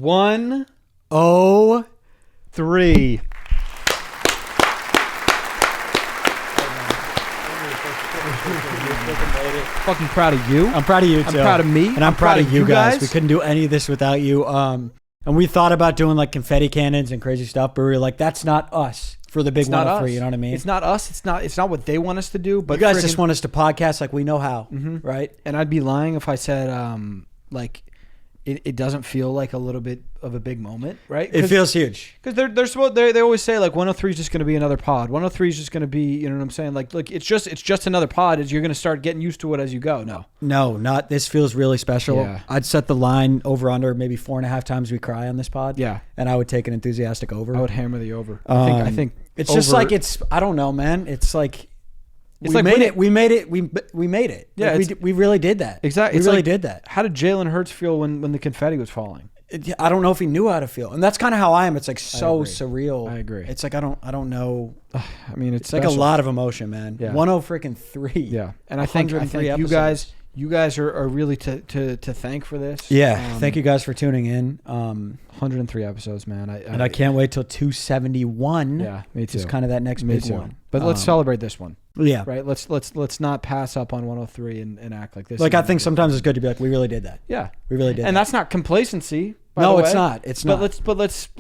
103. Fucking proud of you. I'm proud of you too. I'm proud of me. And I'm proud of you guys. We couldn't do any of this without you. And we thought about doing like confetti cannons and crazy stuff, but we were like, that's not us for the big 103. You know what I mean? It's not us. It's not what they want us to do. But you guys just want us to podcast like we know how, right? And I'd be lying if I said like it doesn't feel like a little bit of a big moment, right? It feels huge because they always say like 103 is just going to be another pod. 103 is just going to be, you know what I'm saying? Like it's just another pod. You're going to start getting used to it as you go. No, not this. Feels really special. Yeah. I'd set the line over under maybe 4.5 times we cry on this pod. Yeah, and I would take an enthusiastic over. I would hammer the over. I think it's over, just like I don't know, man. It's like. We made it. We made it. Yeah, like we really did that. Exactly. We really did that. How did Jalen Hurts feel when the confetti was falling? I don't know if he knew how to feel, and that's kind of how I am. It's like so surreal. I agree. It's like I don't know. I mean, it's like a lot of emotion, man. Yeah. 103. Yeah, and I think you guys are really to thank for this. Yeah, thank you guys for tuning in. 103 episodes, man. I can't wait till 271. Yeah, me too. It's kind of that next big one. But let's celebrate this one. Yeah. Right. Let's not pass up on 103 and act like this. Like I think sometimes it's good to be like, we really did that. Yeah, we really did. And that's not complacency. No, it's not. It's not. But let's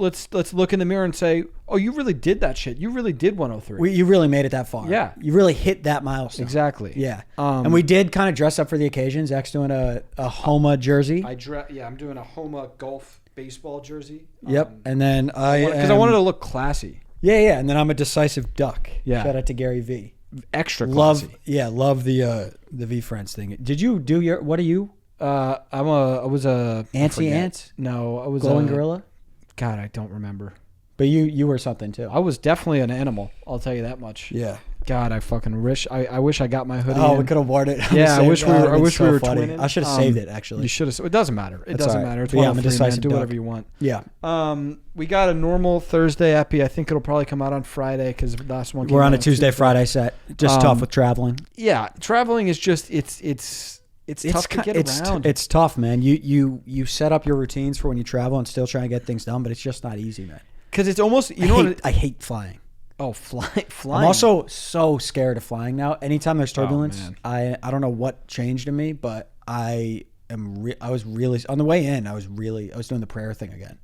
look in the mirror and say, oh, you really did that shit. You really did 103. You really made it that far. Yeah. You really hit that milestone. Exactly. Yeah. And we did kind of dress up for the occasion. Zach's doing a Homa jersey. I'm doing a Homa golf baseball jersey. Yep. And then because I wanted to look classy. Yeah. And then I'm a decisive duck. Yeah. Shout out to Gary V. Extra classy. Love the V Friends thing. Did you do your? What are you? I was a Antsy Ants. No, I was glowing gorilla. God, I don't remember. But you were something too. I was definitely an animal. I'll tell you that much. Yeah. God, I fucking wish. I wish I got my hoodie. We could have worn it. Yeah, I wish we were twinning. I should have saved it actually. You should have. It doesn't matter. It doesn't matter. It's I'm a decisive do whatever you want. Yeah. We got a normal Thursday epi. I think it'll probably come out on Friday because the last one. We're on a Tuesday Friday set. Just tough with traveling. Yeah, traveling is just it's tough to get around. It's tough, man. You set up your routines for when you travel and still try and get things done, but it's just not easy, man. Because it's almost I hate flying. Oh, flying! I'm also so scared of flying now. Anytime there's turbulence, I don't know what changed in me, but I was really on the way in. I was doing the prayer thing again.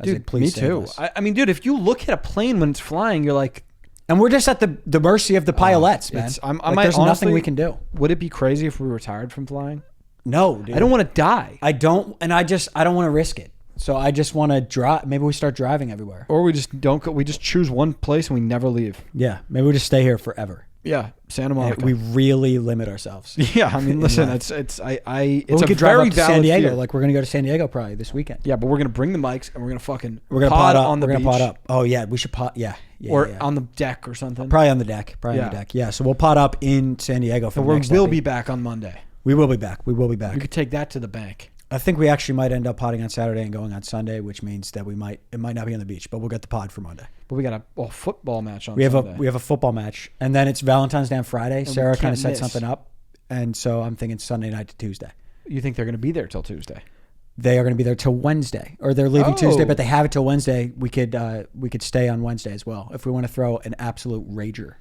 Dude, like, please me too. I mean, dude, if you look at a plane when it's flying, you're like. And we're just at the mercy of the pilots, man. There's nothing we can do. Would it be crazy if we retired from flying? No, dude. I don't want to die. I don't want to risk it. So I just want to drive. Maybe we start driving everywhere. Or we just don't go. We just choose one place and we never leave. Yeah. Maybe we just stay here forever. Yeah. Santa Monica. We really limit ourselves. Yeah. I mean, listen, it's we very could drive up to San Diego. Fear. Like we're going to go to San Diego probably this weekend. Yeah. But we're going to bring the mics and we're going to fucking pod up on the beach. We're going to pod up. Oh yeah. We should pod. Yeah. Or on the deck or something. Probably on the deck. Yeah. So we'll pod up in San Diego for the next we'll be back on Monday. We will be back. We could take that to the bank. I think we actually might end up podding on Saturday and going on Sunday, which means that it might not be on the beach, but we'll get the pod for Monday. But we got a football match on Sunday. We have a football match, and then it's Valentine's Day on Friday. And Sarah kind of set something up, and so I'm thinking Sunday night to Tuesday. You think they're going to be there till Tuesday? They are going to be there till Wednesday, or they're leaving Tuesday, but they have it till Wednesday. We could stay on Wednesday as well if we want to throw an absolute rager.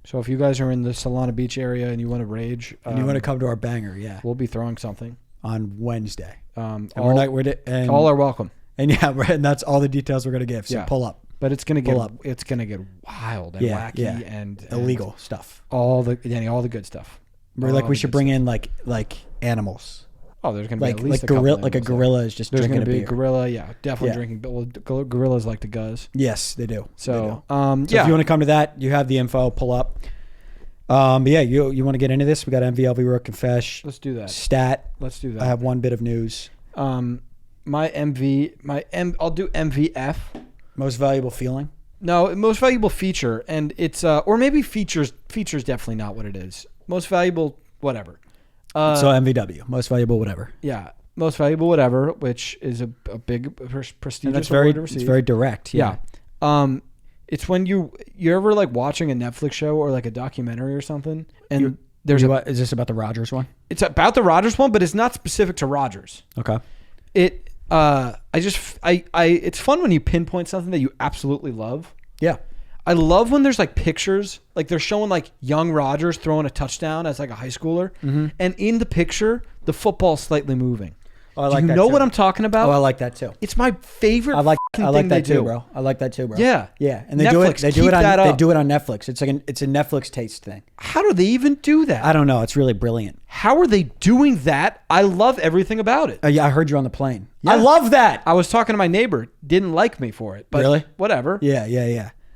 So if you guys are in the Solana Beach area and you want to rage, and you want to come to our banger, yeah, we'll be throwing something on Wednesday. And all are welcome. And and that's all the details we're gonna give. So pull up. But it's gonna get wild and wacky and illegal stuff. All the good stuff. We should bring in like animals. Oh, there's gonna be at least a gorilla is just drinking a beer. There's gonna be a gorilla, definitely drinking. But gorillas like to guzz. Yes, they do. So, so if you want to come to that, you have the info. Pull up. But yeah, you want to get into this? We got MVLV Rook Confesh. Let's do that. Stat. Let's do that. I have one bit of news. I'll do MVF. Most valuable feeling. No, most valuable feature, and it's or maybe features. Features definitely not what it is. Most valuable whatever. So MVW, most valuable whatever. Yeah, most valuable whatever, which is a big prestigious award to receive. It's very direct. Yeah. It's when you're ever like watching a Netflix show or like a documentary or something, and is this about the Rodgers one? It's about the Rodgers one, but it's not specific to Rodgers. Okay. It's fun when you pinpoint something that you absolutely love. Yeah. I love when there's like pictures, like they're showing like young Rodgers throwing a touchdown as like a high schooler, and in the picture the football's slightly moving. Oh, I like Do you that know too. what I'm talking about? Oh, I like that too. It's my favorite. I like thing that they too, do. bro. I like that too, bro. Yeah, yeah, and they Netflix, do keep it on that they up. do it on Netflix. It's like it's a Netflix taste thing. How do they even do that? I don't know. It's really brilliant. How are they doing that? I love everything about it. Yeah, I heard you on the plane. Yeah. I love that. I was talking to my neighbor, didn't like me for it, but Really? whatever. Yeah.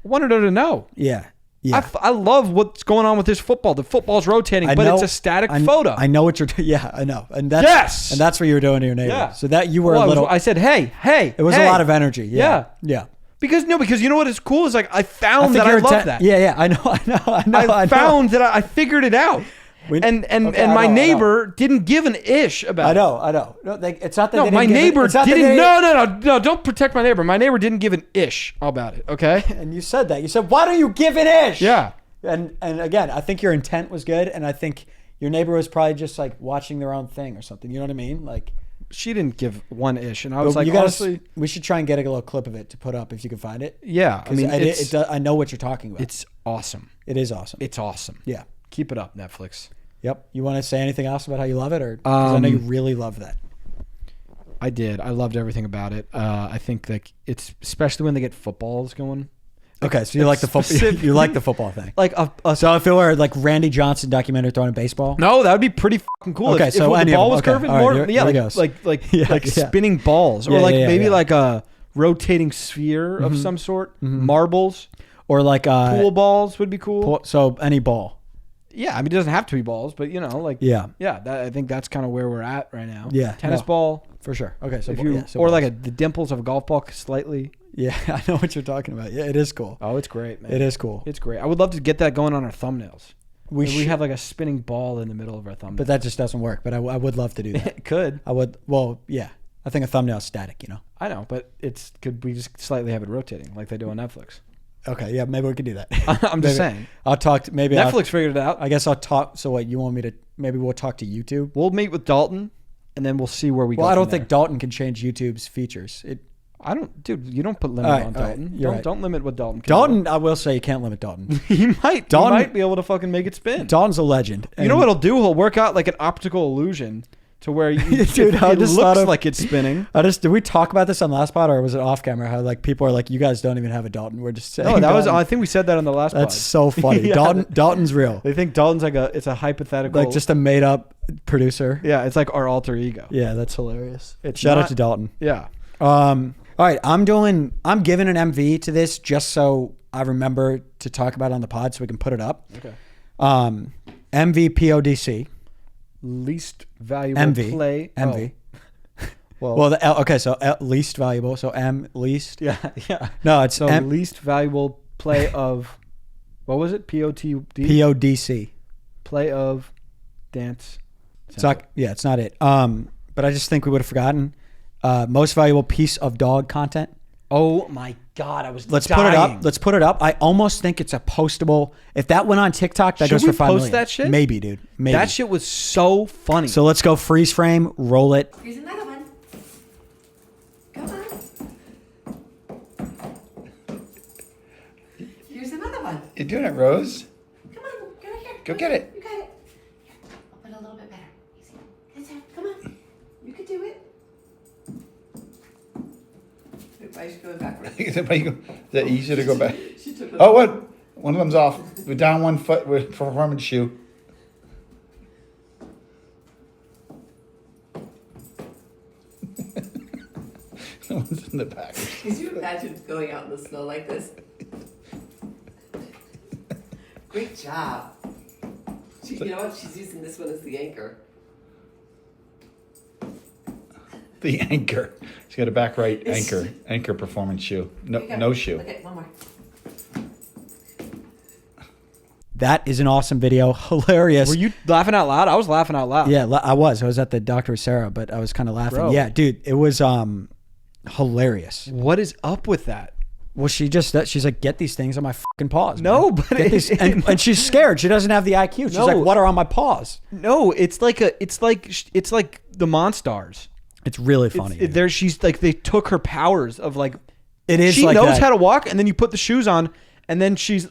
I wanted her to know. Yeah. Yeah. I love what's going on with this football. The football's rotating, but it's a static photo. I know what you're. Yeah, I know, and that's Yes! and that's what you were doing to your neighbor. Yeah. So that you were Well, a little. I said, hey. It was hey. a lot of energy. Yeah. Yeah. Because you know what is cool is like I found that I you're love that. Yeah. I know. I found that I figured it out. And my neighbor didn't give an ish about it. I know. No, it's not that. No, they my didn't give neighbor it's not that didn't. they- No, don't protect my neighbor. My neighbor didn't give an ish about it. Okay. And you said that. You said, "Why don't you give an ish?" Yeah. And again, I think your intent was good, and I think your neighbor was probably just like watching their own thing or something. You know what I mean? Like She didn't give one ish, and I was like, you gotta, honestly, we should try and get a little clip of it to put up if you can find it. yeah. I mean, I know what you're talking about. it's awesome. It is awesome. It's awesome. Yeah. Keep it up, Netflix. Yep. You want to say anything else about how you love it, or because I know you really love that. I did. I loved everything about it. I think like it's especially when they get footballs going. Okay, so you like the football. You like the football thing. Like So if it were like Randy Johnson documentary throwing a baseball. no, that would be pretty fucking cool. Okay, if so the any of ball them. was Okay, curving all right, more, here yeah, he goes. like Yeah. spinning balls, or Yeah, like yeah, maybe yeah. like a rotating sphere of some sort. Marbles, Or like pool balls would be cool. So any ball. Yeah, I mean it doesn't have to be balls, but you know, like Yeah. I think that's kind of where we're at right now. Yeah, tennis no. ball. For sure. Okay, so If you so or balls. like the dimples of a golf ball slightly. Yeah, I know what you're talking about. Yeah, it is cool. Oh, it's great, man. It is cool. It's great. I would love to get that going on our thumbnails. We We have like a spinning ball in the middle of our thumbnail. but that just doesn't work. But I would love to do that. It could. I would. Well, yeah. I think a thumbnail's static. You know. I know, but could we just slightly have it rotating like they do on Netflix? Okay. Yeah. Maybe we could do that. I'm just saying. I'll talk. To, maybe Netflix figured it out. I guess I'll talk. So what you want me to? Maybe we'll talk to YouTube. We'll meet with Dalton, and then we'll see where we go. Well, I don't from think there. Dalton can change YouTube's features. Dude. You don't put limit All right, on all right, Dalton. you're right. Don't limit what Dalton can. Dalton, I will say you can't limit Dalton. do. He might. Dalton- He might be able to fucking make it spin. Dalton's a legend. You know what he'll do? He'll work out like an optical illusion to where Dude, I it just looks thought of- like it's spinning. Did we talk about this on last pod or was it off camera? How like people are like, you guys don't even have a Dalton. We're just saying. No, that was. Dalton. I think we said that on the last. That's pod. so funny. Yeah. Dalton's real. They think Dalton's like it's a hypothetical. Like just a made up producer. Yeah, it's like our alter ego. Yeah, that's hilarious. It's Shout out not- to Dalton. Yeah. All right, I'm giving an MV to this just so I remember to talk about it on the pod so we can put it up. Okay. MVPODC. Least valuable MV. play. MV. Oh. Well, the L, okay, so L, least valuable. So M least. Yeah. No, it's So M, least valuable play of what was it? POTD. PODC. Play of dance. It's not. Yeah, it's not it. But I just think we would have forgotten. Most valuable piece of dog content. Oh my God! I was. Let's dying. put it up. Let's put it up. I almost think it's a postable. If that went on TikTok, that Should goes for we 5 post million. that shit? Maybe, dude. Maybe. That shit was so funny. So let's go freeze frame. Roll it. Here's another one. Come on. Here's another one. You're doing it, Rose. Come on, go right here. Go get it. You got it. Here, I'll put it a little bit better. Easy. That's it. Come on. You could do it. Why is she going backwards? Is that easier to go back? She took Oh, what? One of them's off. We're down 1 foot with performance shoe. The one's in the back. Could you imagine going out in the snow like this? Great job. You know what? She's using this one as the anchor. The anchor. She's got a back right It's- anchor. Anchor performance shoe. No, Okay, no shoe. Look at one more. That is an awesome video. Hilarious. Were you laughing out loud? I was laughing out loud. Yeah, I was. I was at the Dr. Sarah, but I was kind of laughing. Bro. Yeah, dude, it was hilarious. What is up with that? Well, she's like, get these things on my fucking paws. No, man. but Get these, and she's scared. She doesn't have the IQ. She's No. like, what are on my paws? No, it's like the Monstars. It's really funny. She's like, they took her powers of like, it is. She like knows that. how to walk, and then you put the shoes on, and then she's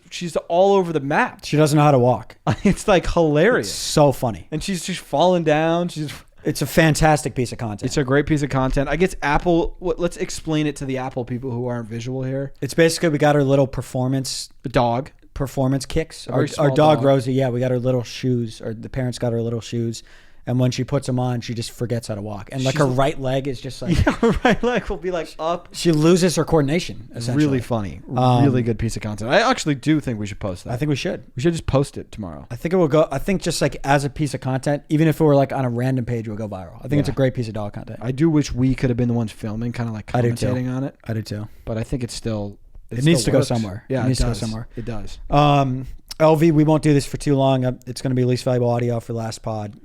all over the map. She doesn't know how to walk. It's like hilarious. It's so funny. And she's just falling down. It's a fantastic piece of content. It's a great piece of content. I guess Apple. Let's explain it to the Apple people who aren't visual here. It's basically, we got her little performance kicks. Our small dog dog. Rosie, yeah, we got her little shoes, or the parents got her little shoes, and when she puts them on, she just forgets how to walk, and like her right leg is just like, Yeah, her right leg will be like up. she loses her coordination. Essentially, Really funny. Really good piece of content. I actually do think we should post that. I think we should. we should just post it tomorrow. I think it will go. I think just like as a piece of content, even if it were like on a random page, it would go viral. I think it's a great piece of dog content. I do wish we could have been the ones filming, kind of like I do too. commentating on it. I do too. But I think it's still. It needs to go works. somewhere. Yeah, It needs it to go does. somewhere. It does. LV, we won't do this for too long. It's going to be least valuable audio for last pod.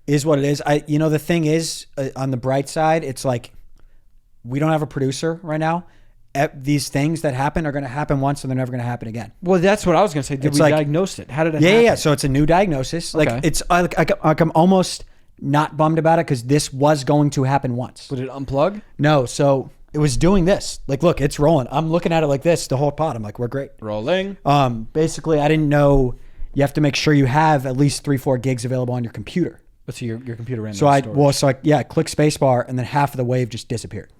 Is what it is. The thing is, on the bright side, it's like we don't have a producer right now. These things that happen are going to happen once, and they're never going to happen again. Well, that's what I was going to say. Did It's we like- diagnose it? How did it happen? Yeah. So it's a new diagnosis. Okay. Like it's like I'm almost not bummed about it because this was going to happen once. Would it unplug? No, so it was doing this. Like, look, it's rolling. I'm looking at it like this the whole pod. I'm like, we're great. Rolling. Basically, I didn't know you have to make sure you have at least 3-4 gigs available on your computer. Let's see your computer ran. So I click spacebar and then half of the wave just disappeared.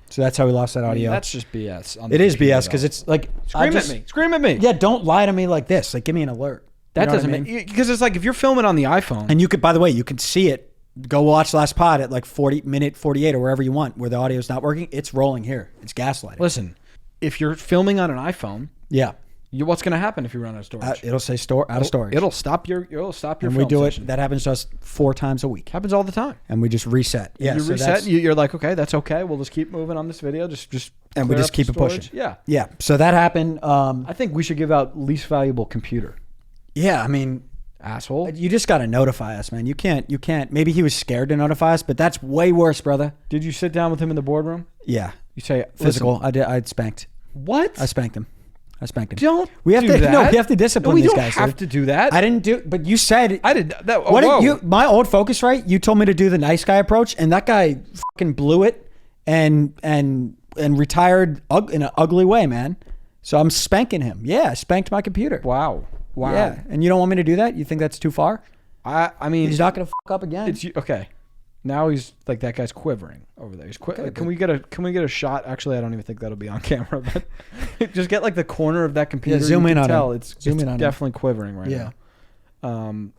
So that's how we lost that audio. That's just BS. It is BS because it's like Scream at me. Yeah, don't lie to me like this. Like, give me an alert. That You know what doesn't I mean? make because it's like if you're filming on the iPhone. And you could, by the way, you can see it. Go watch last pod at like 40-minute 48 or wherever you want, where the audio is not working. It's rolling here. It's gaslighting. Listen, if you're filming on an iPhone, Yeah, what's going to happen if you run out of storage? it'll say out of storage. It'll stop your. and we film do session. it. That happens to us 4 times a week, happens all the time. and we just reset. Yeah, You so reset. that's- You're like, okay, that's okay. We'll just keep moving on this video. Just and we clear just up keep the it pushing. storage. Yeah. Yeah. So that happened. I think we should give out least valuable computer. Yeah, I mean, Asshole. you just got to notify us, man. You can't. Maybe he was scared to notify us, but that's way worse, brother. Did you sit down with him in the boardroom? Yeah. You say Physical. listen, I did. I spanked. What? I spanked him. Don't. We have do to. that. No, we have to discipline No, we these don't guys. have dude. to do that. I didn't do. But you said I did that. What whoa. did you? My old Focusrite. You told me to do the nice guy approach, and that guy fucking blew it and retired in an ugly way, man. So I'm spanking him. Yeah, I spanked my computer. Wow. Yeah, and you don't want me to do that? You think that's too far? I mean, He's not gonna fuck up again. it's okay. Now he's like that guy's quivering over there. He's can we get a shot? Actually, I don't even think that'll be on camera, but just get like the corner of that computer. Yeah, zoom you in can on tell him. it's Zoom in on him. definitely quivering right Yeah. now.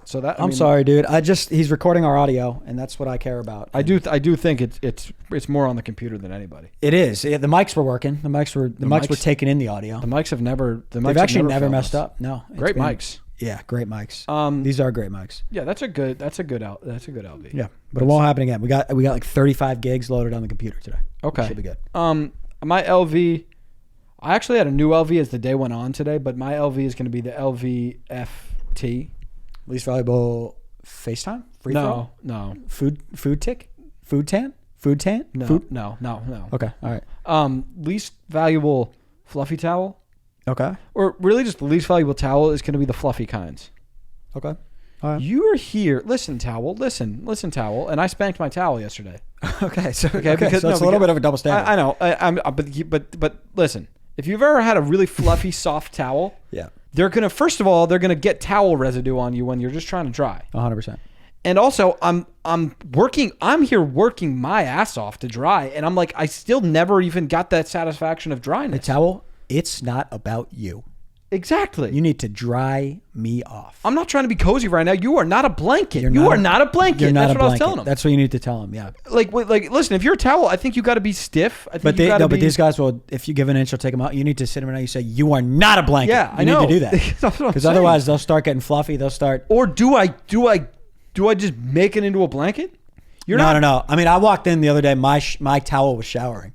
So that I'm sorry, dude. He's recording our audio, and that's what I care about. I do think it's more on the computer than anybody. It is. Yeah, the mics were working. The mics were mics- taking in the audio. The mics have never. They've actually never failed messed us. up. No, it's Great been- mics. Yeah, great mics. These These are great mics. Yeah, that's a good LV. Yeah, but it won't happen again. We got like 35 gigs loaded on the computer today. Okay. Should be good. My LV, I actually had a new LV as the day went on today, but my LV is going to be the LV-FT. Least valuable FaceTime? Free throw? No. Food tick? Food tan? Food tan? No. Food? No. Okay. All right. Least valuable fluffy towel, Okay. or really just the least valuable towel is going to be the fluffy kinds. Okay. All right. You are here. Listen, towel. Listen, towel. And I spanked my towel yesterday. Okay. So, Because so it's a little bit of a double standard. I know. But listen, if you've ever had a really fluffy, soft towel, Yeah. they're gonna get towel residue on you when you're just trying to dry. 100%. And also, I'm here working my ass off to dry, and I'm like, I still never even got that satisfaction of The dryness. towel, it's not about you. Exactly. You need to dry me off. I'm not trying to be cozy right now. You are not a blanket. You're You not are a- not a blanket. You're not That's a what I was blanket. telling him. That's what you need to tell him. Yeah. Like, listen, if you're a towel, I think you got to be stiff. I think But you gotta but be, these guys will. If you give an inch, they'll take them out. You need to sit them down. You say you are not a blanket. Yeah, you I know. need to do that That's what I'm because saying. otherwise they'll start getting fluffy. They'll start. Or do I just make it into a blanket? No. I mean, I walked in the other day. My towel was showering,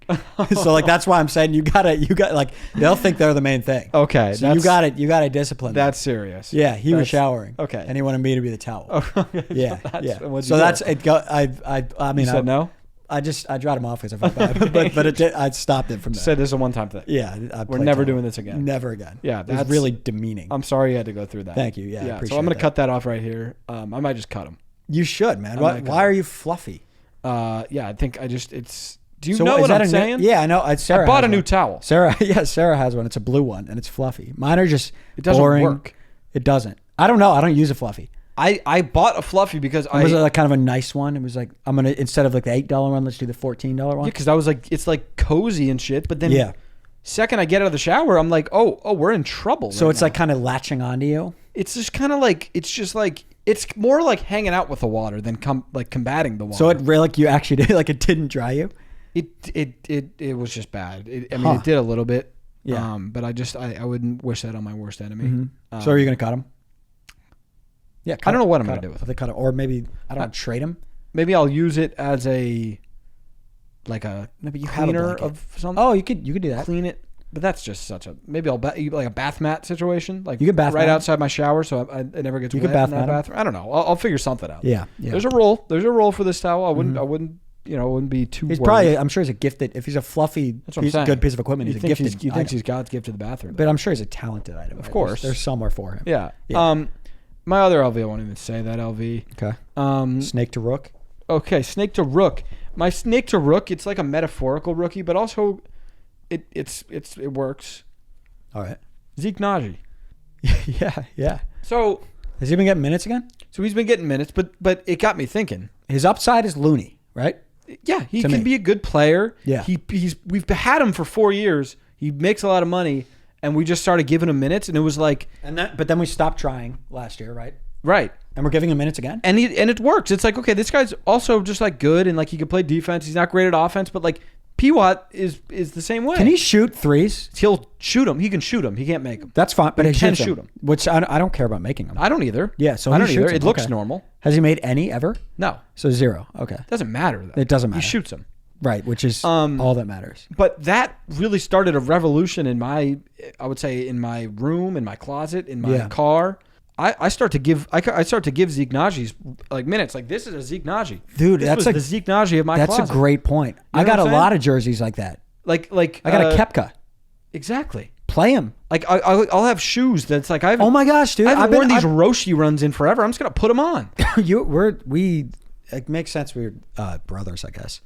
so like that's why I'm saying you got like they'll think they're the main thing. Okay, so you got to discipline. That's serious. Yeah, he was showering. Okay, and he wanted me to be the towel. Okay. Yeah, What'd So you that's do? it. I mean, You said no. I dried him off because I felt bad, but I stopped it from there. Said this is a one-time thing. Yeah, We're never doing this again. Never again. Yeah, it was that's really demeaning. I'm sorry you had to go through that. Thank you. Yeah, I So appreciate I'm gonna that. cut that off right here. I might just cut him. You should, man. might Why are you fluffy? Yeah, I think it's. Do you So know is what that I'm a saying? Yeah, I know. Sarah I bought has a new one. towel. Sarah has one. It's a blue one and it's fluffy. Mine are just It doesn't boring. work. It doesn't. I don't know. I don't use a fluffy. I bought a fluffy because It was like kind of a nice one. It was like, I'm going to, instead of like the $8 one, let's do the $14 one. because I was like, it's like cozy and shit. But then Yeah. second I get out of the shower, I'm like, oh, we're in trouble. So right it's now. like kind of latching onto you. It's just kind of like, it's more like hanging out with the water than combating the water. So it really, like you actually did, like it didn't dry you. It was just bad. It did a little bit. Yeah. But I wouldn't wish that on my worst enemy. So are you going to cut them? Yeah. I don't know what I'm going to do with them. They cut it. Or maybe, I don't know, trade them. Maybe I'll use it as a Maybe you have a cleaner blanket. of something. Oh, you could do that. Clean it. But that's just such a maybe I'll like a bath mat situation, like You could bath right mat 'em. outside my shower, so it never gets You wet could bath in that mat 'em. bathroom. I don't know. I'll figure something out. Yeah. There's a role. There's a role for this towel. I wouldn't be too. He's worried. probably, I'm sure he's a gifted, if he's a fluffy, That's what I'm saying. good piece of equipment, He he's a thinks gifted he thinks item. he's God's gift to the bathroom. But I'm sure he's a talented item. Of course. There's somewhere for him. Yeah. Yeah. My other LV, I won't even say that LV. Okay. Snake to rook. Okay, snake to rook. My snake to rook, it's like a metaphorical rookie, but also it works. All right. Zeke Naji. Yeah. So Has he been getting minutes again? he's been getting minutes, but it got me thinking. His upside is loony, right? Yeah, he To can me. be a good player. Yeah. We've had him for 4 years. He makes a lot of money, and we just started giving him minutes, and it was like But then we stopped trying last year, right? right. And we're giving him minutes again? And it works. It's like, okay, this guy's also just like good and like he can play defense. He's not great at offense, but like P-Watt is the same way. Can he shoot threes? He'll shoot them. He can shoot them. He can't make them. That's fine, but He he can shoots shoot them, 'em. which I don't care about making them. I don't either. Yeah, so I he don't shoots either. them. It looks Okay. normal. Has he made any ever? No, So 0. Okay. it doesn't matter though. It doesn't matter. He shoots them. Right, which is all that matters. But that really started a revolution in I would say in my room, in my closet, in my Yeah. car. I start to give Zeke Naji's like minutes. Like this is a Zeke Naji. Dude, This that's was the Zeke Naji of my That's closet. a great point. You I know got a what I'm lot saying? of jerseys like that. Like I got a Kepka. Exactly. Play him. Like I'll have shoes that's like I haven't. Oh my gosh, dude! I haven't worn these I've- Roshi runs in forever. I'm just gonna put them on. It makes sense. We're brothers, I guess.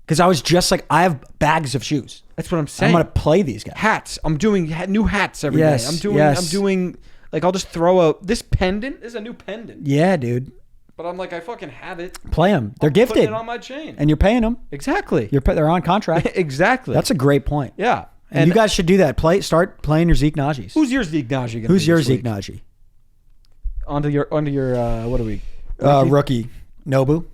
Because I was just like, I have bags of shoes. That's what I'm saying. I'm gonna play these guys. Hats. I'm doing new hats every day. Yes, I'm doing. yes. I'm doing. Like I'll just throw this pendant. This is a new pendant. Yeah, dude. But I'm like I fucking have it. Play them. They're Putting gifted, it on my chain. and you're paying them. Exactly. They're on contract. Exactly. That's a great point. yeah. And you guys should do that. Start playing your Zeke Najis. Who's your Zeke Naji gonna Who's be your this Zeke week? Najee? Onto your what are we? Rookie Nobu,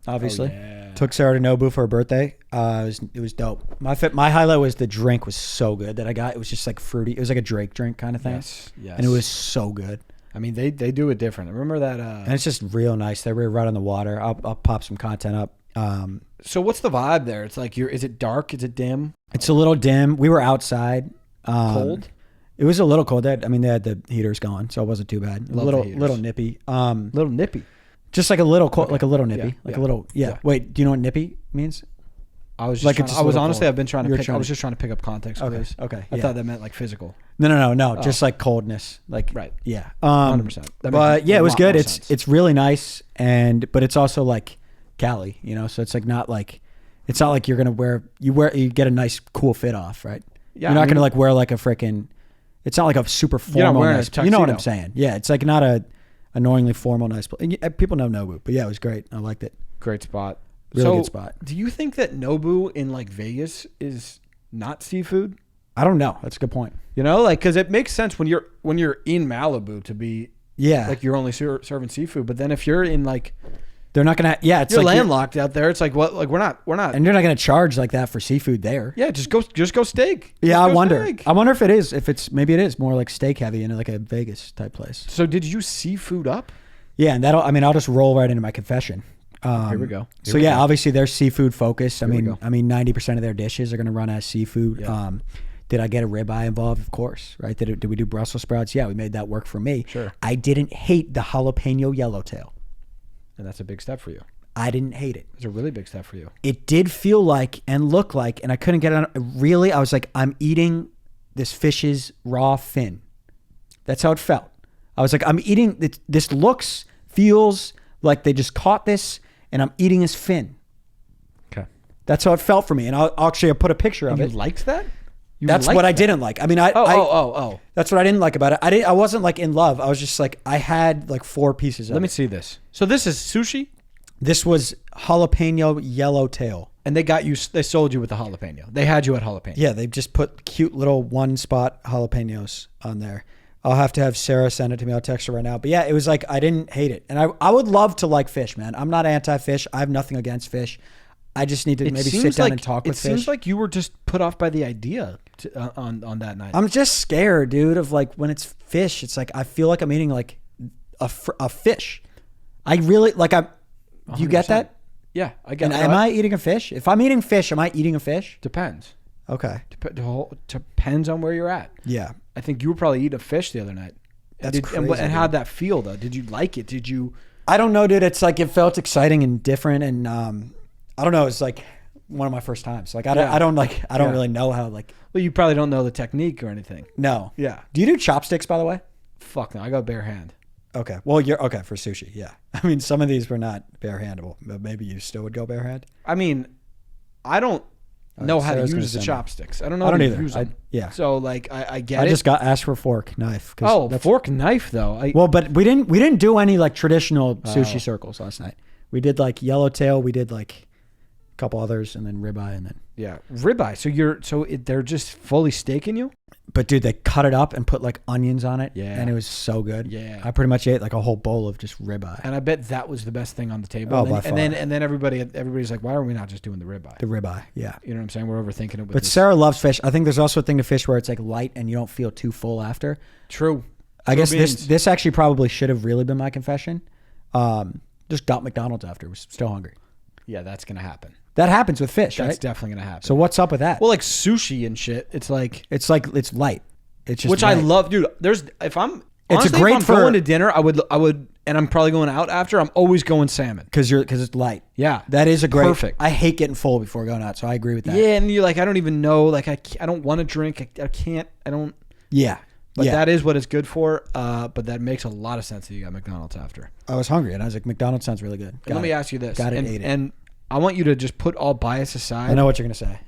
obviously. Oh, yeah. Took Sarah to Nobu for her birthday. It was dope. My highlight was the drink was so good that I got. It was just like fruity. It was like a Drake drink kind of thing. Yes. And it was so good. I mean, they do it different. Remember that? And it's just real nice. They were right on the water. I'll pop some content up. So what's the vibe there? It's like is it dark? Is it dim? It's a little dim. We were outside. Cold? It was a little cold. They had the heaters going, so it wasn't too bad. Love the heaters. Little nippy. Little nippy. Just like a little cold, like a little nippy, Yeah, like yeah, a little. Yeah. yeah. Wait, do you know what nippy means? I was just Like trying, it's just I a was little honestly cold. I've been trying to You're pick. I trying was to- just trying to pick up context for Okay. this. Okay. I yeah. thought that meant like physical. No. Just like coldness, like Right. Yeah. 100%. That But makes yeah, a it was lot good. more It's sense. it's really nice, but it's also like Cali, so it's like not like it's not like you're gonna you get a nice cool fit off, right? Yeah, You're not I mean- gonna like wear like a freaking. It's not like a super You're not formal. wearing a Nice, you know what I'm tuxedo. saying? Yeah, it's like not a annoyingly formal nice. People know Nobu, but yeah, it was great. I liked it. Great spot. Really good spot. Do you think that Nobu in like Vegas is not seafood? I don't know. That's a good point. Because it makes sense when you're in Malibu to be Yeah, like you're only serving seafood, but then if you're in like they're not gonna. Yeah, it's you're like landlocked out there, it's like what? Like we're not. and you're not gonna charge like that for seafood there. Yeah, just go steak. Yeah, Just I go wonder. steak. I wonder if it is. Maybe it is more like steak heavy in like a Vegas type place. So did you seafood up? Yeah, and I'll just roll right into my confession. Here we go. So yeah, obviously they're seafood focused. we go. 90% of their dishes are going to run as seafood. Yeah. Did I get a ribeye involved? Of course, right? Did we do Brussels sprouts? Yeah, we made that work for me. Sure. I didn't hate the jalapeno yellowtail. And that's a big step for you. I didn't hate it. It's a really big step for you. It did feel like and look like, and I couldn't get it on. Really, I was like, I'm eating this fish's raw fin. That's how it felt. I was like, I'm eating this. Feels like they just caught this, and I'm eating his fin. That's how it felt for me. And I'll put a picture of You it. liked that? You That's liked what I that? didn't like. I mean, Oh. That's what I didn't like about it. I wasn't like in love. I was just like, I had like 4 pieces of Let me it. see this. So this is sushi, This was jalapeno yellowtail. and they sold you with the jalapeno. They had you at jalapeno. Yeah, they just put cute little 1-spot jalapenos on there. I'll have to have Sarah send it to me. I'll text her right now. But yeah, it was like, I didn't hate it. And I would love to like fish, man. I'm not anti-fish. I have nothing against fish. I just need to maybe sit down and talk with fish. It seems like you were just put off by the idea on that night. I'm just scared, dude, of like when it's fish. It's like I feel like I'm eating like a fish. I really like. You get 100%. that? Yeah, I get And it. am I eating a fish? If I'm eating fish, am I eating a fish? Depends. Okay. Depends on where you're at. Yeah. I think you were probably eating a fish the other night. That's crazy. And how'd that feel though? Did you like it? Did you? I don't know, dude. It's like it felt exciting and different, and I don't know. It's like one of my first times. Like I don't really know how like. Well, you probably don't know the technique or anything. No. Yeah. Do you do chopsticks, by the way? Fuck no, I got bare hand. Okay. Well, you're okay for sushi. Yeah. I mean, some of these were not barehandable, but maybe you still would go barehand. I mean, I don't know how to Sarah's gonna use the send me. chopsticks. I don't know I don't how to either. use them. Yeah. So like, I get it. I just got asked for fork, knife. 'cause Oh, that's- fork knife though. Well, but we didn't do any like traditional sushi circles last night. We did like yellowtail. We did like a couple others, and then ribeye, and then. Yeah, ribeye. They're just fully staking you. But dude, they cut it up and put like onions on it. Yeah. And it was so good. Yeah. I pretty much ate like a whole bowl of just ribeye. And I bet that was the best thing on the table. Oh, and, by then, far. and then everybody's like, why are we not just doing the ribeye? The ribeye, yeah. You know what I'm saying? We're overthinking it. With But this. Sarah loves fish. I think there's also a thing to fish where it's like light and you don't feel too full after. True. I guess beans. this actually probably should have really been my confession. Just got McDonald's after. Was still hungry. Yeah, that's gonna happen. That happens with fish, That's right? definitely gonna happen. So what's up with that? well, like sushi and shit. It's like, it's light. It's just which I light. love, dude. If I'm It's honestly, great if I'm for- going to dinner, I would, and I'm probably going out after. I'm always going salmon. because it's light. Yeah, That is a great. Perfect. I hate getting full before going out, so I agree with that. Yeah, and you're like, I don't even know. Like, I don't want to drink. I can't. I don't. Yeah. But yeah. that is what it's good for. But that makes a lot of sense that you got McDonald's after. I was hungry and I was like, McDonald's sounds really good. And let me ask you this. Got it, and, ate it. and I want you to just put all bias aside. I know what you're gonna say.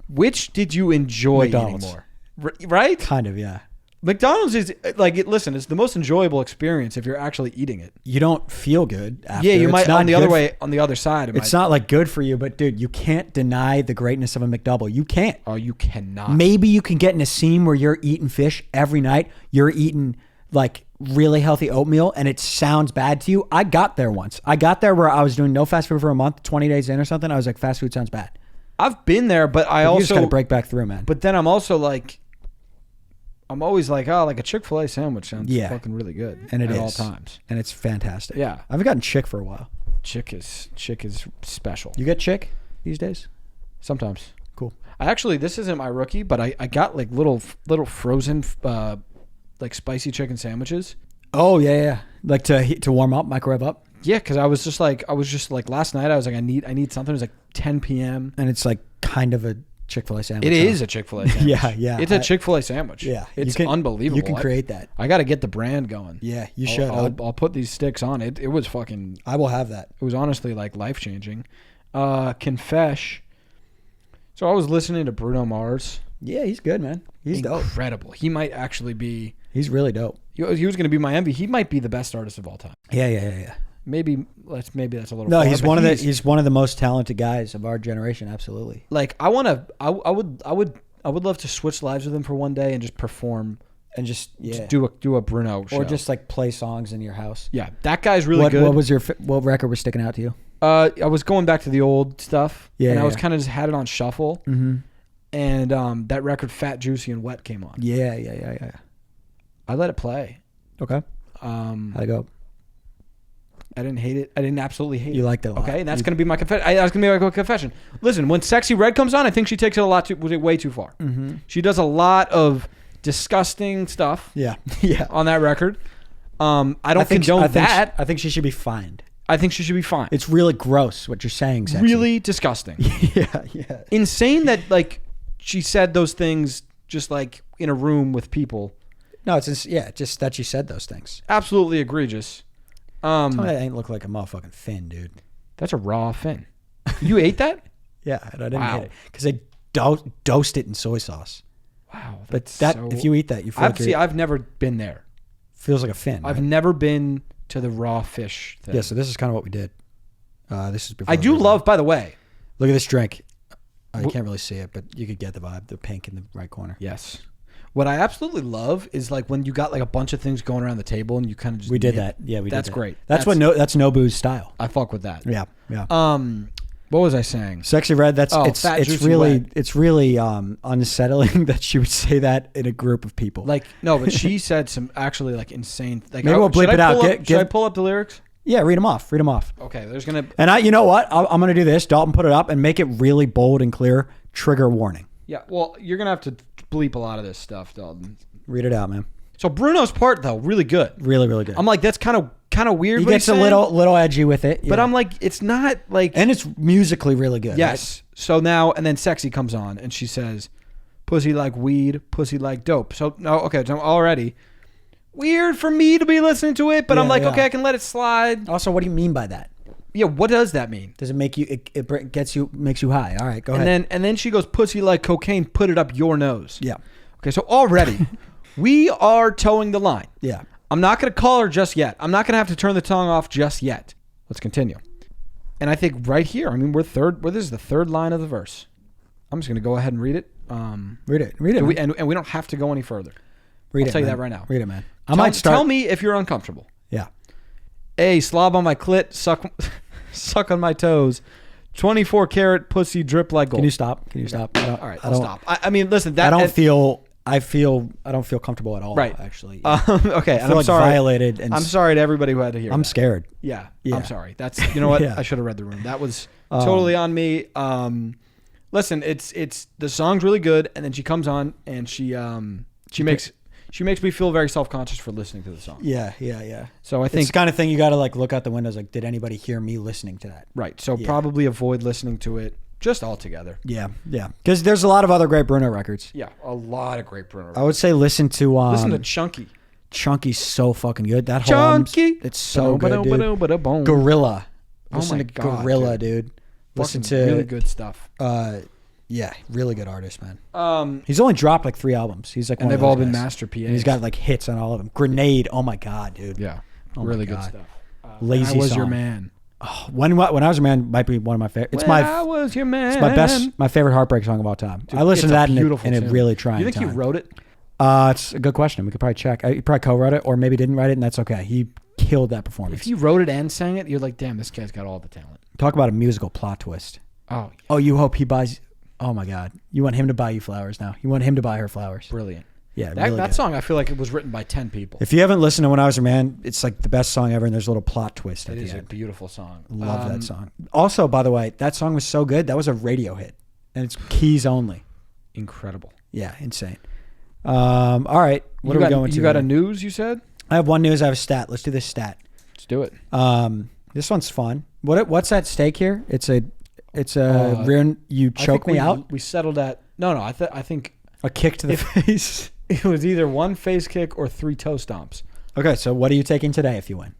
Which did you enjoy McDonald's. eating more? Right? Kind of, yeah. McDonald's is like, listen, it's the most enjoyable experience if you're actually eating it. You don't feel good after. Yeah, you It's might not on the good other f- way, on the other side. It's not like good for you, but dude, you can't deny the greatness of a McDouble. You can't. Oh, you cannot. Maybe you can get in a scene where you're eating fish every night. You're eating like really healthy oatmeal and it sounds bad to you. I got there once. I got there where I was doing no fast food for a month, 20 days in or something. I was like, fast food sounds bad. I've been there, but I You also just got to break back through, man. But then I'm also like, I'm always like, oh, like a Chick-fil-A sandwich sounds Yeah. fucking really good. And it at is. all times. And it's fantastic. Yeah. I haven't gotten chick for a while. Chick is special. You get chick these days? Sometimes. Cool. I actually, this isn't my rookie, but I got like little frozen like spicy chicken sandwiches. Oh yeah. Like to warm up, microwave up. Yeah, because I was just like last night I was like I need something. It was like 10 p.m. And it's like kind of a Chick-fil-A sandwich. It huh? is a Chick-fil-A sandwich. Yeah. It's a Chick-fil-A sandwich. Yeah. It's You can- unbelievable. You can create that. I got to get the brand going. Yeah, you should. I'll put these sticks on it. It was fucking. I will have that. It was honestly like life changing. Confess. So I was listening to Bruno Mars. Yeah, he's good, man. He's dope. Incredible. He might actually be. He's really dope. He was going to be my envy. He might be the best artist of all time. Yeah. Maybe that's a little. No, far, he's but he's one of the most talented guys of our generation. Absolutely. Like I would love to switch lives with him for one day and just perform And just do a Bruno show. or just like play songs in your house. yeah, that guy's really good. What was what record was sticking out to you? I was going back to the old stuff. Yeah, and I yeah, was yeah. kind of just had it on shuffle. Mm-hmm. And that record, Fat, Juicy, and Wet, came on. Yeah. I let it play. Okay. Um, How'd it go? I didn't hate it. I didn't absolutely hate it. You liked it a lot. Okay, and that's going to be my confession. That's going to be my confession. Listen, when Sexy Red comes on, I think she takes it way too far. Mm-hmm. She does a lot of disgusting stuff Yeah. on that record. I don't condone that. I think she should be fined. I think she should be fine. It's really gross what you're saying, Sexy. really disgusting. yeah. Insane that like she said those things just like in a room with people. No, just that she said those things. Absolutely egregious. Tell me that ain't look like a motherfucking fin, dude. That's a raw fin. You ate that? Yeah, and I didn't Wow. hate it because they dosed it in soy sauce. Wow. But that's if you eat that, you feel like I've never been there. feels like a fin. I've right? never been to the raw fish thing. Yeah, so this is kind of what we did. This is before I do we- love, by the way. Look at this drink. You can't really see it, but you could get the vibe. The pink in the right corner. Yes. What I absolutely love is like when you got like a bunch of things going around the table and you kind of just We did that. Yeah, we did That's that. great. That's Nobu's style. I fuck with that. Yeah, yeah. What was I saying? Sexy Red. That's Fat, it's Juicy really Wet. it's really unsettling that she would say that in a group of people. Like no, but she said some actually like insane. Like Maybe we'll bleep it out. Should I pull up the lyrics? yeah, read them off. Read them off. Okay, there's gonna. And you know what? I'm gonna do this. Dalton, put it up and make it really bold and clear. Trigger warning. Yeah, well, you're gonna have to bleep a lot of this stuff, Dalton. Read it out, man. So Bruno's part though, really good. Really, really good. I'm like, that's kind of weird. He what gets he's a saying, little edgy with it, but yeah. I'm like, it's not like. and it's musically really good. Yes. So now, and then Sexy comes on and she says, pussy like weed, pussy like dope. So, no, okay, so already weird for me to be listening to it, but I'm Yeah, like, yeah. okay, I can let it slide. Right? Also, what do you mean by that? Yeah, what does that mean? Does it make you? It makes you high. All right, go ahead. And then she goes, pussy like cocaine, put it up your nose. Yeah, Okay, so already we are towing the line. yeah. I'm not going to call her just yet. I'm not going to have to turn the tongue off just yet. Let's continue. And I think right here, I mean, this is the third line of the verse. I'm just going to go ahead and read it. Read it. Read it. Do we, man. and we don't have to go any further. Read I'll it, tell you man. that right now. Read it, man. I might start. Tell me if you're uncomfortable. Yeah. A, slob on my clit, suck on my toes. 24 karat pussy drip like gold. Can you stop? Can you stop? All right, I'll stop. I mean, listen, that I don't feel comfortable at all. Right. Actually. okay, I and feel I'm sorry. violated. And I'm sorry to everybody who had to hear. I'm that. scared. Yeah, Yeah. I'm sorry. That's you know what Yeah. I should have read the room. That was totally on me. Listen, it's the song's really good, and then she comes on and she makes me feel very self conscious for listening to the song. Yeah, yeah, yeah. So I It's think the kind of thing you got to like look out the windows. Like, did anybody hear me listening to that? right. So Yeah. probably avoid listening to it just altogether. Yeah, yeah. Because there's a lot of other great Bruno records. Yeah, a lot of great Bruno. I would say listen to Chunky. Chunky's so fucking good. That whole album's- Chunky. it's so good, dude. Gorilla. Gorilla. Oh Listen my to God, Gorilla, dude. Listen to really good stuff. yeah, really good artist, man. He's only dropped like 3 albums. He's like, And one of they've all those been guys. master PAs. And he's got like hits on all of them. Grenade. Oh my god, dude. yeah, Oh my really good God. stuff. Lazy I was song. your man. Oh, when I was a man might be one of my favorite. It's I was your man. my favorite heartbreak song of all time. I listened to It's that in a tune. really trying You think time. he wrote it? It's a good question. We could probably check. He probably co-wrote it, or maybe didn't write it, and that's okay. He killed that performance. If he wrote it and sang it, you're like, damn, this guy's got all the talent. Talk about a musical plot twist. Oh, Oh, you hope he buys. Oh my God, you want him to buy you flowers now. You want him to buy her flowers. brilliant. Yeah, That, really that good. song, I feel like it was written by 10 people. If you haven't listened to When I Was a Man, it's like the best song ever, and there's a little plot twist at It the is a end. beautiful song. Love that song. Also, by the way, that song was so good. That was a radio hit, and it's keys only. Incredible. Yeah, insane. All right, what are we going to? You got a here? news, you said? I have one news. I have a stat. Let's do this stat. Let's do it. This one's fun. What's at stake here? It's a rear. You I choke think me out. We settled at... No, I think A kick to the face. it was either 1 face kick or 3 toe stomps. Okay, so what are you taking today if you win?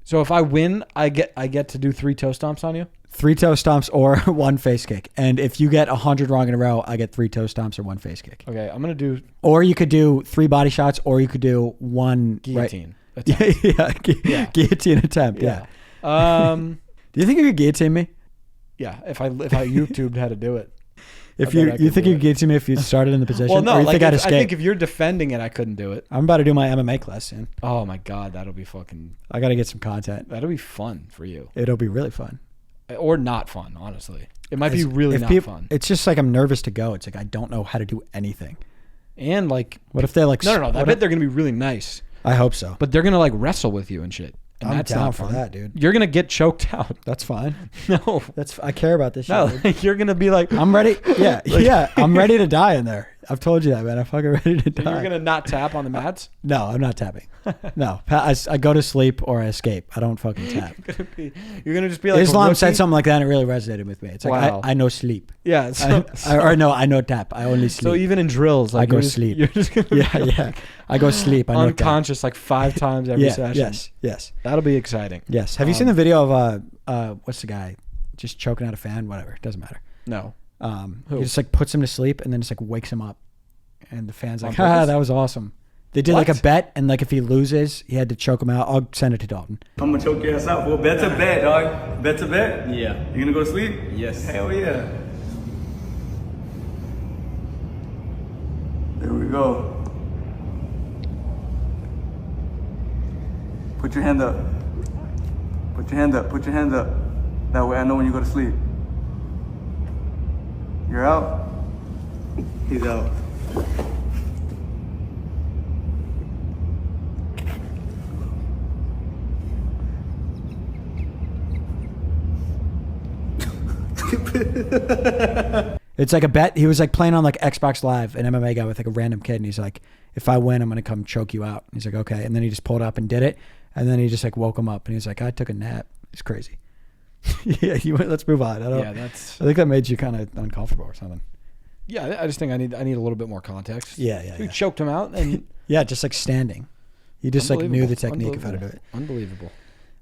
So if I win, I get to do 3 toe stomps on you? 3 toe stomps or 1 face kick. And if you get 100 wrong in a row, I get 3 toe stomps or 1 face kick. Okay, I'm going to do Or you could do 3 body shots, or you could do 1 guillotine. Right. Yeah. Guillotine attempt. Yeah. Do you think you could guillotine me? Yeah, if I YouTubed how to do it. If I you bet I you could think do you it. could guillotine me if you started in the position? Well, no, or you like think I'd I escape? think if you're defending it, I couldn't do it. I'm about to do my MMA class soon. Oh my god, that'll be fucking. I got to get some content. That'll be fun for you, It'll be really fun. or not fun. Honestly, it might be It's- really if not people- fun. It's just like I'm nervous to go. It's like I don't know how to do anything. And like, What if they're like? no. I what bet if- they're gonna be really nice, I hope so. but they're gonna like wrestle with you and shit. And I'm that's down not for fun. that, dude. You're gonna get choked out. That's fine. No, I care about this shit. no. dude. You're gonna be like, I'm ready. Yeah, yeah. I'm ready to die in there. I've told you that, man. I'm fucking ready to die. you're gonna not tap on the mats. No, I'm not tapping. No, I go to sleep or I escape. I don't fucking tap. You're gonna just be like, a Islam rookie. said something like that and it really resonated with me. It's like, Wow. I know sleep. Yeah. So, Or no, I know tap. I only sleep. so even in drills, like I go you're just, sleep. You're just gonna yeah, be yeah. I go sleep. I know tap. unconscious like 5 times every Yeah, session. yes. That'll be exciting. Yes. Have you seen the video of what's the guy just choking out a fan? Whatever. It doesn't matter. No. He just like puts him to sleep and then just like wakes him up, and the fans like, On purpose? that was awesome. They did like a What? bet, and like if he loses, he had to choke him out. I'll send it to Dalton. I'm gonna choke your ass out. Well, bet to bet, dog. Bet to bet? Yeah. You gonna go to sleep? Yes. Hell yeah. There we go. Put your hand up. Put your hand up. Put your hands up. That way I know when you go to sleep. You're out. He's out. It's like a bet. He was like playing on like Xbox Live, an MMA guy with like a random kid, and he's like, "If I win, I'm gonna come choke you out." And he's like, "Okay," and then he just pulled up and did it, and then he just like woke him up, and he's like, "I took a nap." It's crazy. Yeah, let's move on. Yeah, that's. I think that made you kind of uncomfortable or something. Yeah, I just think I need a little bit more context. Yeah. You choked him out, and Yeah, just like standing. He just like knew the Unbelievable. technique of how to do it. Unbelievable.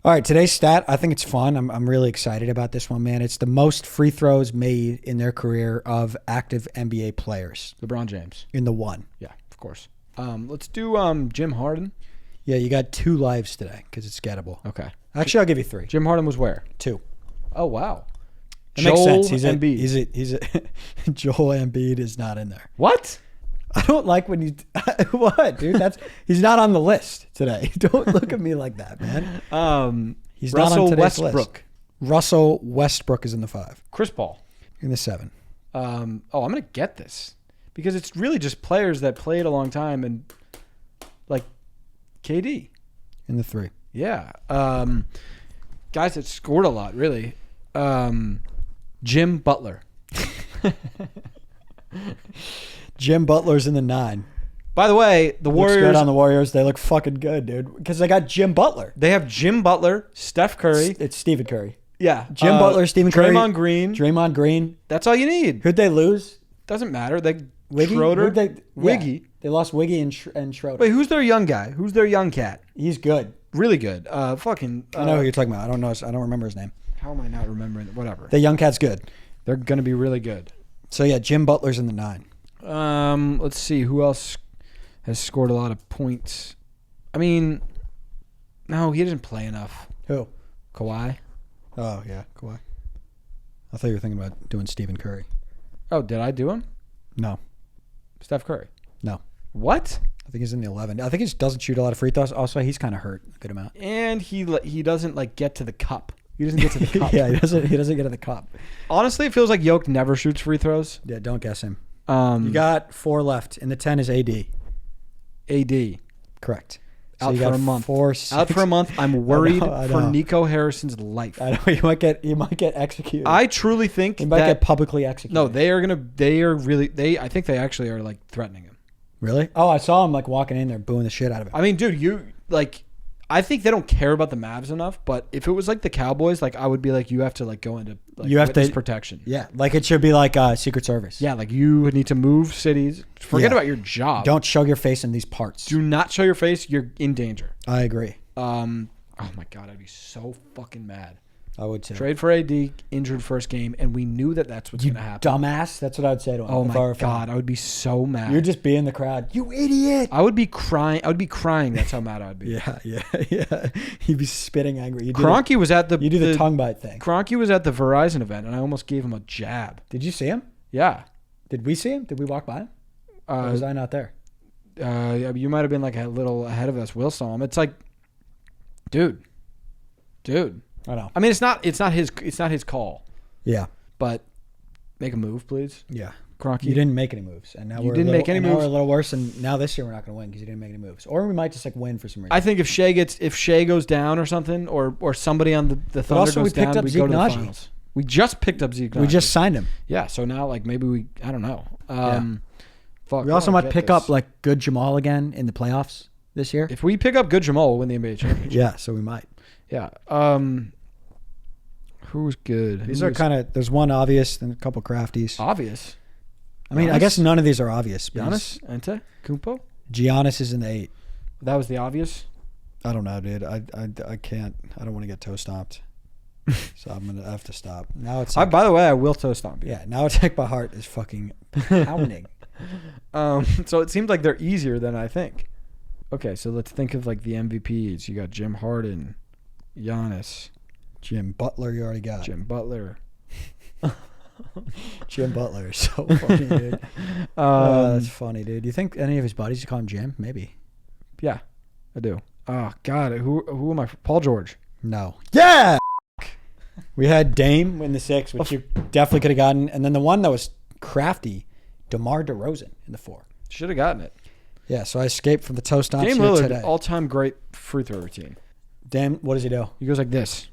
All right, today's stat, I think it's fun. I'm really excited about this one, man. It's the most free throws made in their career of active NBA players LeBron James. in the one. Yeah, of course. Let's do Jim Harden. Yeah, you got 2 lives today because it's gettable. Okay. Actually, I'll give you 3. Jim Harden was where? 2. Oh wow. It makes sense. Embiid. He's a Joel Embiid is not in there. What? I don't like when you what, dude? He's not on the list today. Don't look at me like that, man. He's not Russell on today's Westbrook. list. Russell Westbrook is in the 5. Chris Paul. In the 7. I'm gonna get this because it's really just players that played a long time and like KD. In the 3. Yeah. Guys that scored a lot, really. Jim Butler. Jim Butler's in the 9. By the way, the Looks Warriors good on the Warriors. They look fucking good, dude. Because they got Jim Butler. they have Jim Butler, Steph Curry. It's Stephen Curry. Yeah. Jim Butler, Stephen Curry. Draymond Green. Draymond Green. That's all you need. Who'd they lose? Doesn't matter. They Wiggy? Schroeder. Who'd they, Wiggy. Yeah, they lost Wiggy and Schroeder. Wait, who's their young guy? Who's their young cat? He's good. Really good. I know who you're talking about. I don't know. I don't remember his name. How am I not remembering? Whatever. The young cat's good. They're gonna be really good. So yeah, Jim Butler's in the 9. Let's see who else has scored a lot of points. I mean, no, he didn't play enough. Who? Kawhi. Oh yeah, Kawhi. I thought you were thinking about doing Stephen Curry. Oh, did I do him? No, Steph Curry. no. What? I think he's in the 11. I think he just doesn't shoot a lot of free throws. Also, he's kind of hurt a good amount. And he doesn't like get to the cup. He doesn't get to the cup. Yeah, he doesn't get to the cup. Honestly, it feels like Yoke never shoots free throws. Yeah, don't guess him. You You got 4 left. In the 10 is AD. AD Correct. So out you for got a month. 4, 6. Out for a month. I'm worried I for know. Nico Harrison's life. I know you might get executed. I truly think he might that get publicly executed. no, I think they actually are like threatening him. Really? Oh, I saw him like walking in there, booing the shit out of him. I mean, dude, I think they don't care about the Mavs enough. But if it was like the Cowboys, like I would be like, you have to like go into like You have witness to- protection. Yeah, like it should be like Secret Service. Yeah, like you would need to move cities. Forget Yeah. about your job. Don't show your face in these parts. Do not show your face. You're in danger. I agree. Oh my god, I'd be so fucking mad. I would too. Trade for AD, injured first game, and we knew that that's what's You gonna happen. dumbass. That's what I would say to him. Oh if I were my a fan. god, I would be so mad. You'd just be in the crowd. You idiot. I would be crying. I would be crying. That's how mad I would be. Yeah. He'd be spitting angry. You do Kroenke was at the You do the tongue bite thing. Kroenke was at the Verizon event, and I almost gave him a jab. Did you see him? Yeah. Did we see him? Did we walk by him? Or was I not there? You might have been like a little ahead of us. Will saw him. It's like, dude. I know. I mean, it's not his call. Yeah. But make a move, please. Yeah. Kroenke. You didn't make any moves, and now You we're didn't make any Now we're moves. a little worse, and now this year we're not going to win because you didn't make any moves, or we might just like win for some reason. I think if Shea goes down or something, or somebody on the Thunder also we goes down, picked up we Zeke go to the Naji. finals. We just picked up Zeke. we Naji. just signed him. Yeah. So now like maybe I don't know. Fuck. We also I don't might get pick this. up like good Jamal again in the playoffs this year. If we pick up good Jamal, we'll win the NBA championship. Yeah, so we might. Yeah. Who's good? These are kind of. There's one obvious and a couple crafties. obvious. I mean, I Giannis? guess none of these are obvious. Giannis, Ente, Kumpo. Giannis is in the 8. That was the obvious. I don't know, dude. I can't. I don't want to get toe stomped. So I'm gonna have to stop. Now it's By the way, I will toe stomp you. yeah. Now it's like my heart is fucking pounding. So it seems like they're easier than I think. Okay, so let's think of like the MVPs. You got Jim Harden, Giannis, Jim Butler, you already got. Jim Butler. Jim Butler is so funny, dude. That's funny, dude. Do you think any of his buddies call him Jim? Maybe. Yeah, I do. Oh God, who am I? Paul George. No. Yeah. We had Dame in the 6, which you definitely could have gotten, and then the one that was crafty, DeMar DeRozan in the 4. Should have gotten it. Yeah, so I escaped from the toe stomps Dame here Lillard, today. all-time great free throw routine. Dame, what does he do? He goes like this.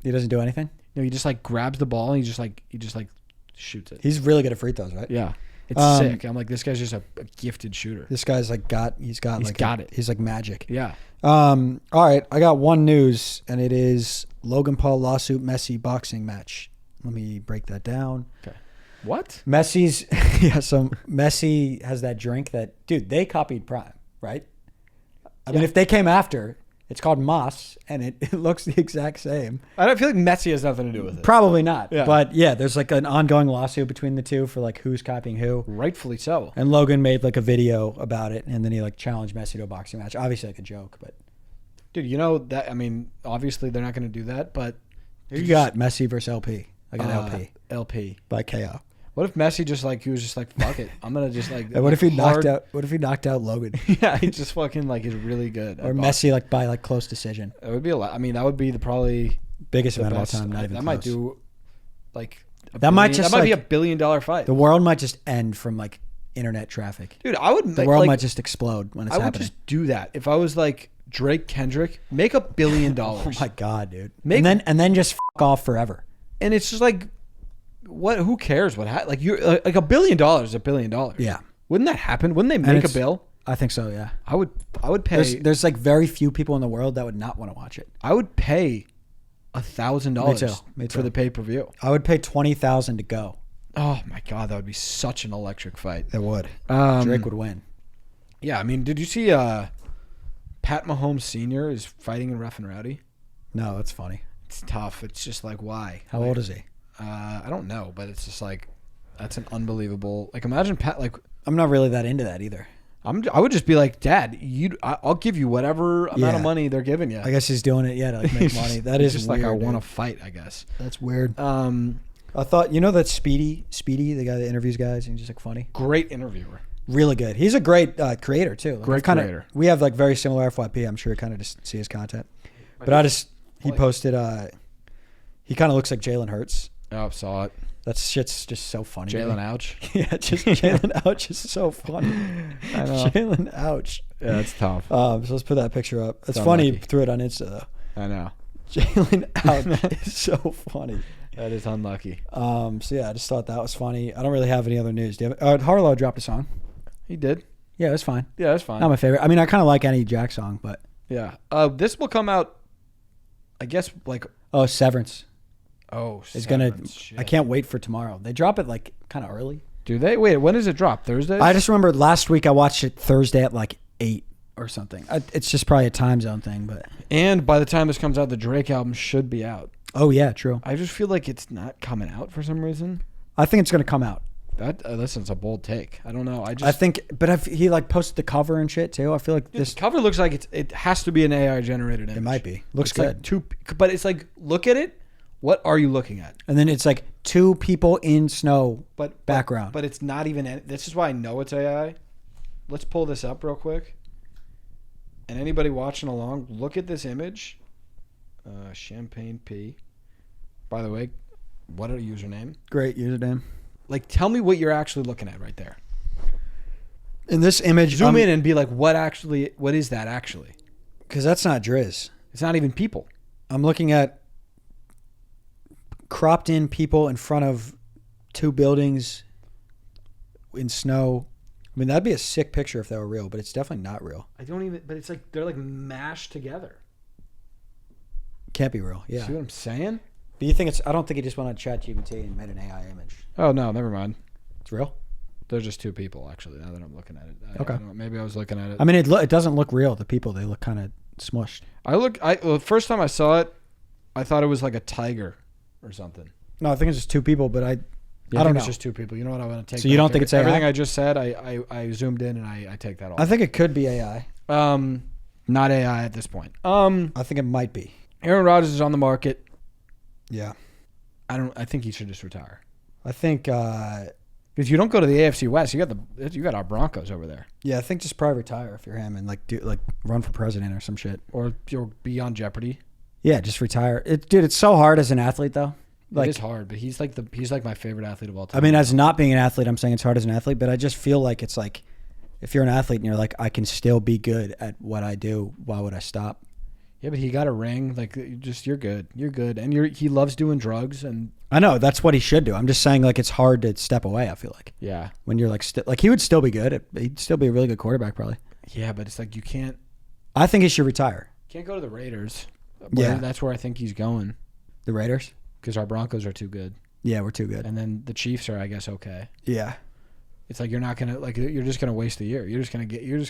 He doesn't do anything? No, he just like grabs the ball and he just like shoots it. He's really good at free throws, right? Yeah, it's sick. I'm like, this guy's just a gifted shooter. This guy's like he's got it. He's like magic. Yeah. All right, I got one news, and it is Logan Paul lawsuit Messi boxing match. Let me break that down. Okay. What? Messi's so Messi has that drink that, dude, they copied Prime, right? I mean, if they came after, it's called Moss, and it looks the exact same. I don't feel like Messi has nothing to do with it. Probably not. Yeah. But yeah, there's like an ongoing lawsuit between the two for like who's copying who. Rightfully so. And Logan made like a video about it, and then he like challenged Messi to a boxing match. Obviously like a joke, but Dude, you know that, I mean, obviously they're not going to do that, but you got Messi versus LP. I got LP LP. by KO. What if Messi just like, he was just like, fuck it, I'm going to just like. And what if he hard- knocked out Logan? Yeah, he just fucking like is really good. Or Messi like by like close decision. It would be a lot. I mean, that would be probably Biggest the event of all best. time, not even that close. might do like That might just, that might be like- $1 billion fight. The world might just end from like internet traffic. Dude, I would The world might just explode when it's I would happening. just do that if I was like Drake Kendrick. Make $1 billion. Oh my god, dude! Make- and then just f*** off forever. And it's just like, what? Who cares what? Like you're like $1 billion is $1 billion. Yeah. Wouldn't that happen? Wouldn't they make a it's- bill? I think so. Yeah. I would pay. There's like very few people in the world that would not want to watch it. I would pay $1,000 Me too. for the pay-per-view. I would pay 20,000 to go. Oh my god, that would be such an electric fight. It would. Um, Drake would win. Yeah, I mean, did you see Pat Mahomes Sr. is fighting in Rough and Rowdy? No, that's funny. It's tough. It's just like, why? How old is he? I don't know, but it's just like, that's an unbelievable. Like, imagine Pat. Like, I'm not really that into that either. I would just be like, Dad, I'll give you whatever amount of Yeah. money they're giving you. I guess he's doing it, to like make money. That is just weird, like I want dude. to fight. I guess. That's weird. I I thought, you know that Speedy, the guy that interviews guys, and he's just like funny. great interviewer. Really good. He's a great creator too. Like, Great I've kinda- creator. We have like very similar FYP. I'm sure kind of just see his content. But he posted. He kind of looks like Jalen Hurts. Oh, saw it. That shit's just so funny. Jalen man. Ouch. Yeah, just Jalen Ouch is so funny. I know. Jalen Ouch. Yeah, it's tough. So let's put that picture up. It's So funny. He unlucky. threw it on Insta though. I know. Jalen Ouch is so funny. That is unlucky. So yeah, I just thought that was funny. I don't really have any other news. Do you have, Harlow dropped a song. He did. Yeah, it was fine. Yeah, that's fine. Not my favorite. I mean, I kind of like any Jack song, but Yeah. This will come out, I guess, like, Severance is gonna. Severance, shit. I can't wait for tomorrow. They drop it like kind of early. Do they? Wait, when does it drop? Thursday? I just remember last week I watched it Thursday at like 8 or something. It's just probably a time zone thing, but And by the time this comes out, the Drake album should be out. oh yeah, true. I just feel like it's not coming out for some reason. I think it's gonna come out. That listen, it's a bold take. I don't know. I think, but he like posted the cover and shit too. I feel like this this. cover looks like it has to be an AI generated image. It might be. Looks It's like good. two, but it's like, look at it. What are you looking at? And then it's like two people in snow But background. But it's not even. This is why I know it's AI. Let's pull this up real quick. And anybody watching along, look at this image. Champagne P. By the way, what a username. Great username. Like, tell me what you're actually looking at right there. In this image, Zoom in and be like, what is that actually? because that's not Driz. It's not even people. I'm looking at cropped in people in front of two buildings in snow. I mean, that'd be a sick picture if that were real, but it's definitely not real. But it's like, they're like mashed together. Can't be real. Yeah. See what I'm saying? Do you think it's? I don't think he just went on ChatGPT and made an AI image. Oh, no, never mind. It's real. They're just two people, actually, now that I'm looking at it. Okay. I don't know, maybe I was looking at it. I mean, it doesn't look real. The people, they look kind of smushed. Well, first time I saw it, I thought it was like a tiger or something. No, I think it's just two people, but I I don't know. It's just two people. You know what? I want to take. So you don't think it's AI? Everything I just said, I zoomed in and I take that off. I think it could be AI. Not AI at this point. I think it might be. Aaron Rodgers is on the market. Yeah. I think he should just retire. I think. Because you don't go to the AFC West, you got our Broncos over there, Yeah, I think just probably retire if you're him and run for president or some shit. or you'll be on Jeopardy. Yeah, just retire. Dude, it's so hard as an athlete though. It is hard, but he's like my favorite athlete of all time. I mean, as not being an athlete, I'm saying it's hard as an athlete, but I just feel like it's like if you're an athlete and you're like, I can still be good at what I do, why would I stop? Yeah, but he got a ring. Like, you're good. You're good, and he loves doing drugs, and I know that's what he should do. I'm just saying like it's hard to step away. I feel like yeah, when you're like he would still be good. He'd still be a really good quarterback probably. yeah, but it's like you can't I think he should retire. go to the Raiders. Yeah. That's where I think he's going The Raiders? because our Broncos are too good, Yeah, we're too good. and then the Chiefs are, I guess, okay. Yeah. It's like you're not gonna you're just gonna waste the year. You're just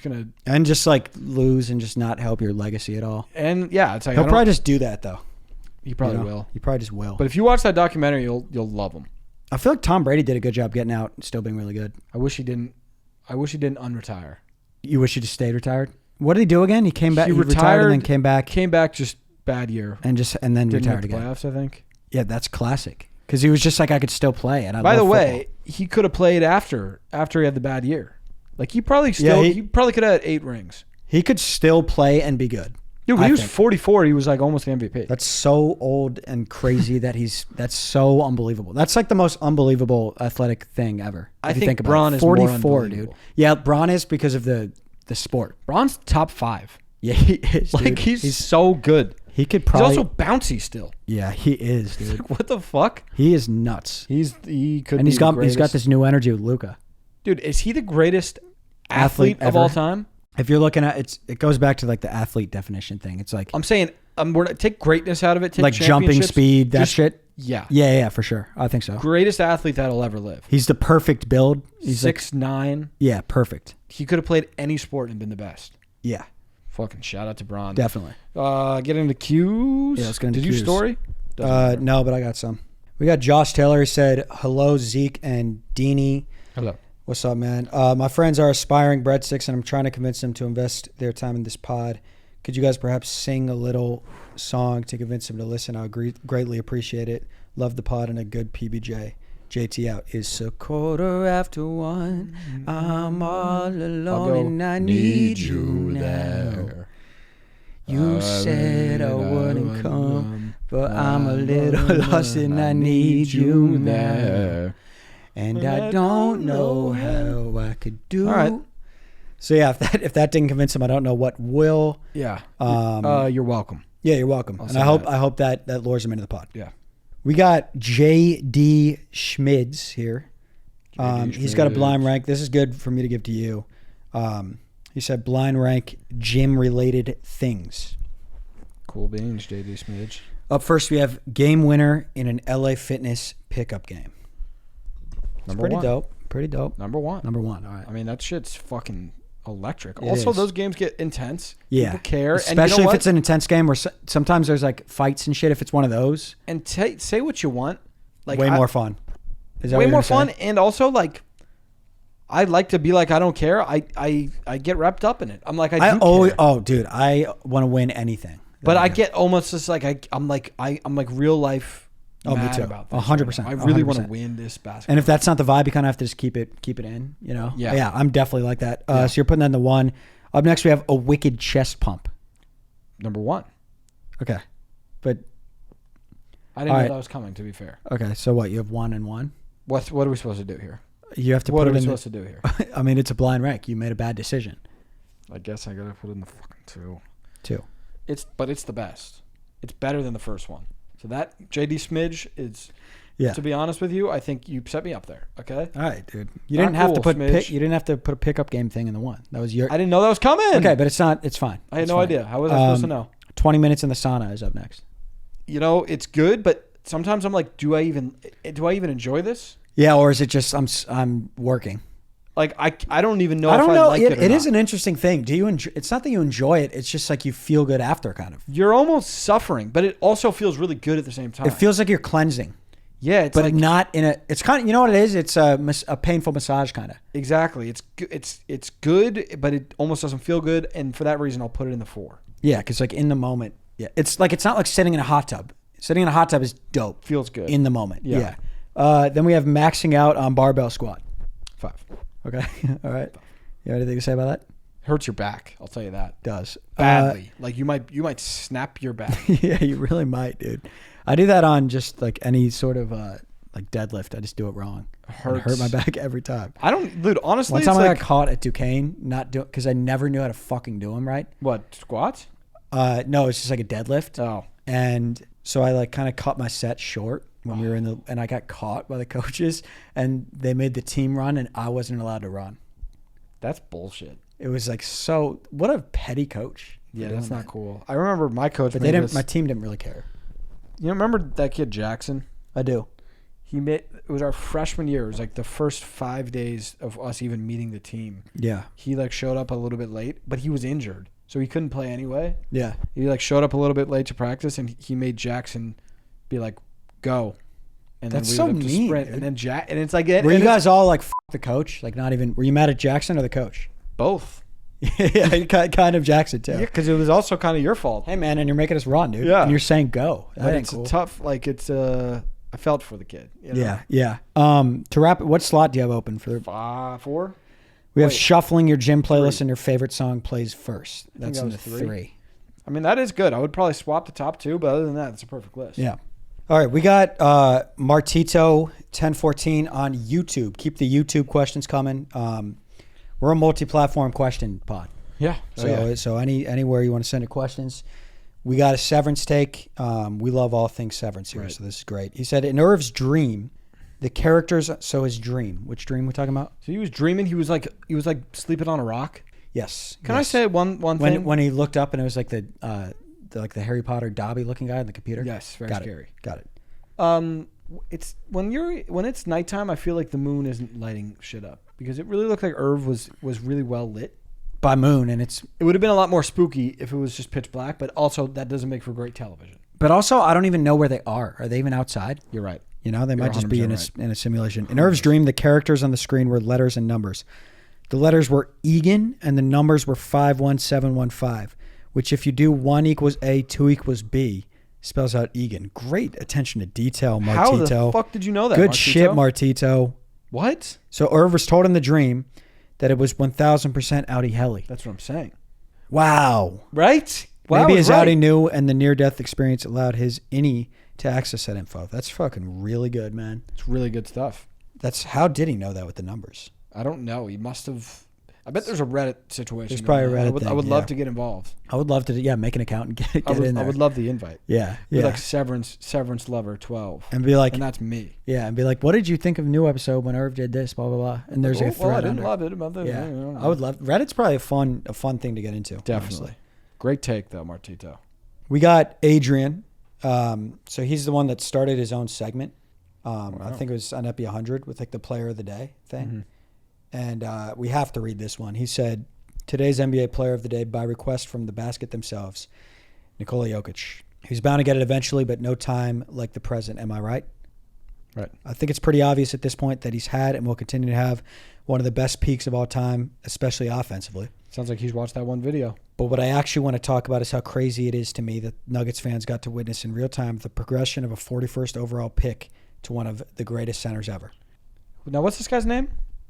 gonna And just like lose and just not help your legacy at all. and yeah, it's like He'll probably just do that though. he probably You know? will. He probably just will. But if you watch that documentary, you'll love him. I feel like Tom Brady did a good job getting out and still being really good. I wish he didn't unretire. You wish he just stayed retired? What did he do again? He came back. He He retired and then came back Came back, just bad year. and then Didn't retired make the again. playoffs, I think. Yeah, that's classic. Because he was just like, I could still play. And I By the love way, football. he could have played after he had the bad year. Like he probably still Yeah, he probably could have had 8 rings. He could still play and be good. Dude, when I he was think. 44, he was like almost the MVP. That's so old and crazy that's so unbelievable. That's like the most unbelievable athletic thing ever. I if you think about Braun it. is more 44, dude. unbelievable. Yeah, Braun is because of the sport. Braun's top 5. Yeah, he is. Like dude. he's so good. He could probably. He's also bouncy still. Yeah, he is, dude. What the fuck? He is nuts. He could And be he's got the greatest. this new energy with Luka. Dude, is he the greatest Athlete athlete of all ever. time? If you're looking at it goes back to like the athlete definition thing. It's like I'm saying we're not, take greatness out of it. Take like jumping championships, speed, that just- shit. Yeah. Yeah, for sure. I think so. Greatest athlete that'll ever live. He's the perfect build. He's like 6'9". yeah, perfect. He could have played any sport and been the best. Yeah, Fucking shout out to Braun. definitely. Get into cues. Yeah, let's get into Did you cues. story? Doesn't matter. No, but I got some. We got Josh Taylor. He said, "Hello, Zeke and Deanie. Hello. What's up, man? My friends are aspiring breadsticks, and I'm trying to convince them to invest their time in this pod. Could you guys perhaps sing a little song to convince them to listen? I would greatly appreciate it. Love the pod and a good PBJ. JT out. It's a 1:15. I'm all alone and I need you now. You said I wouldn't come, but I'm a little lost and I need you now. And I don't know how I could do. All right. So yeah, if that didn't convince him, I don't know what will. Yeah. You're welcome. Yeah, you're welcome. And say I hope that. that lures him into the pod. Yeah. We got J.D. Schmids here. He's got a blind rank. This is good for me to give to you. He said blind rank gym related things. Cool beans, JD Smidge. Up first, we have game winner in an LA Fitness pickup game. Number Pretty one. dope. Pretty dope. Number one. Number one. All right. I mean, that shit's fucking electric. It Also, is. those games get intense. Yeah. People care. Especially and you know if what? it's an intense game where sometimes there's like fights and shit. If it's one of those, And say what you want. Like way more fun. Is that way what you're more gonna fun, say? and also like I like to be like I don't care. I get wrapped up in it. I'm like I do care. Dude, I want to win anything. But I get almost just like I'm like real life. Oh, me mad too. About this 100%. right now. I really want to 100%. win this basketball. And if that's not the vibe, you kind of have to just keep it in, you know? Yeah. Yeah, I'm definitely like that. Yeah. So you're putting that in the one. Up next, we have a wicked chest pump. Number one. Okay. But, I didn't know All right. that was coming. To be fair, okay, so what? You have one and one? what are we supposed to do here? You have to What put are it we in supposed to do here? I mean, it's a blind rank. You made a bad decision. I guess I gotta put in the fucking two. Two. But it's the best. It's better than the first one. So that JD Smidge is. Yeah. To be honest with you, I think you set me up there. Okay. All right, dude. You Not didn't have to cool, put Smidge. you didn't have to put a pickup game thing in the one. That was your I didn't know that was coming. Okay, but it's not. It's fine. I had It's no fine. idea. How was I supposed to know? 20 minutes in the sauna is up next. You know, it's good, but sometimes I'm like, do I even enjoy this? Yeah, or is it just I'm working? Like I don't even know I if don't I know. like it or It is not. an interesting thing. Do you enjoy? It's not that you enjoy it. It's just like you feel good after, kind of. You're almost suffering, but it also feels really good at the same time. It feels like you're cleansing, yeah, it's but like not in a. It's kind of, you know what it is. It's a painful massage, kind of. exactly. It's good, but it almost doesn't feel good, and for that reason, I'll put it in the 4. Yeah, because like in the moment, yeah, it's not like sitting in a hot tub. Sitting in a hot tub is dope. Feels good In the moment. Yeah. Then we have maxing out on barbell squat. 5. Okay. All right. You have anything to say about that? Hurts your back. I'll tell you that. Does. Badly. Like you might snap your back. Yeah, you really might, dude. I do that on just like any sort of like deadlift. I just do it wrong. Hurts. It hurt my back every time. I don't, dude. Honestly, One it's time I like got caught at Duquesne not doing because I never knew how to fucking do them right. what squats? No, it's just like a deadlift. Oh, And so I like kind of cut my set short when we were and I got caught by the coaches and they made the team run and I wasn't allowed to run. that's bullshit. It was like, so what a petty coach. for Yeah, doing that's not that. cool. I remember my coach. But made they didn't. this- My team didn't really care. You remember that kid Jackson? I do. It was our freshman year. It was like the first 5 days of us even meeting the team. Yeah. He like showed up a little bit late, but he was injured, so he couldn't play anyway. Yeah. He like showed up a little bit late to practice, and he made Jackson be like, "Go," and That's then we so would have to mean, sprint, dude. and then and it's like, Were and you it's guys all like the coach? Like not even? Were you mad at Jackson or the coach? both? Yeah, kind of Jackson too. Yeah, because it was also kind of your fault. Hey man, and you're making us run, dude. Yeah. And you're saying go. But That ain't it's cool. a tough. Like it's I felt for the kid. You know? Yeah, yeah. To wrap it, what slot do you have open for? 4. We have Wait. shuffling your gym playlist and your favorite song plays first. That's that in was the 3. 3. I mean, that is good. I would probably swap the top 2, but other than that, it's a perfect list. Yeah. All right, we got Martito 1014 on YouTube. Keep the YouTube questions coming. We're a multi-platform question pod. Yeah. So anywhere you want to send your questions. We got a Severance take. We love all things Severance here, Right. so this is great. He said, in Irv's dream, the characters. So his dream. Which dream we talking about? So he was dreaming. He was like sleeping on a rock. Yes. Can I say one thing? when he looked up and it was like the Harry Potter Dobby looking guy on the computer? Yes, very Got scary. It. Got it. It's when it's nighttime. I feel like the moon isn't lighting shit up because it really looked like Irv was really well lit. By moon, and it's. It would have been a lot more spooky if it was just pitch black, but also that doesn't make for great television. But also, I don't even know where they are. Are they even outside? You're right. You know, they might just be in 100% in a simulation. In Irv's dream, the characters on the screen were letters and numbers. The letters were Egan, and the numbers were 51715, which if you do 1 equals A, 2 equals B, spells out Egan. Great attention to detail, Martito. How the fuck did you know that? Good Martito? shit, Martito. What? So Irv was told in the dream that it was 1000% Audi Heli. That's what I'm saying. Wow. Right? Wow, Maybe I was his right. Audi knew, and the near-death experience allowed his innie to access that info. That's fucking really good, man. It's really good stuff. That's how did he know that with the numbers? I don't know. He must have. I bet there's a Reddit situation. There's probably a going on. Reddit I would thing, love yeah. to get involved. I would love to, make an account and get I in there. would love the invite. Yeah, Be yeah. like Severance Lover 12. And be like, And that's me. yeah, and be like, what did you think of the new episode when Irv did this? Blah blah blah. And there's like a thread well, I didn't under. love it about that. Yeah, I don't know. I would love. Reddit's probably a fun thing to get into. Definitely. honestly. Great take though, Martito. We got Adrian. So he's the one that started his own segment. I think it was on Epi 100 with like the Player of the Day thing. And we have to read this one. He said, today's NBA Player of the Day by request from the basket themselves, Nikola Jokic. He's bound to get it eventually, but no time like the present. Am I right? Right. I think it's pretty obvious at this point that he's had and will continue to have one of the best peaks of all time, especially offensively. Sounds like he's watched that one video. But what I actually want to talk about is how crazy it is to me that Nuggets fans got to witness in real time the progression of a 41st overall pick to one of the greatest centers ever. Now, what's this guy's name?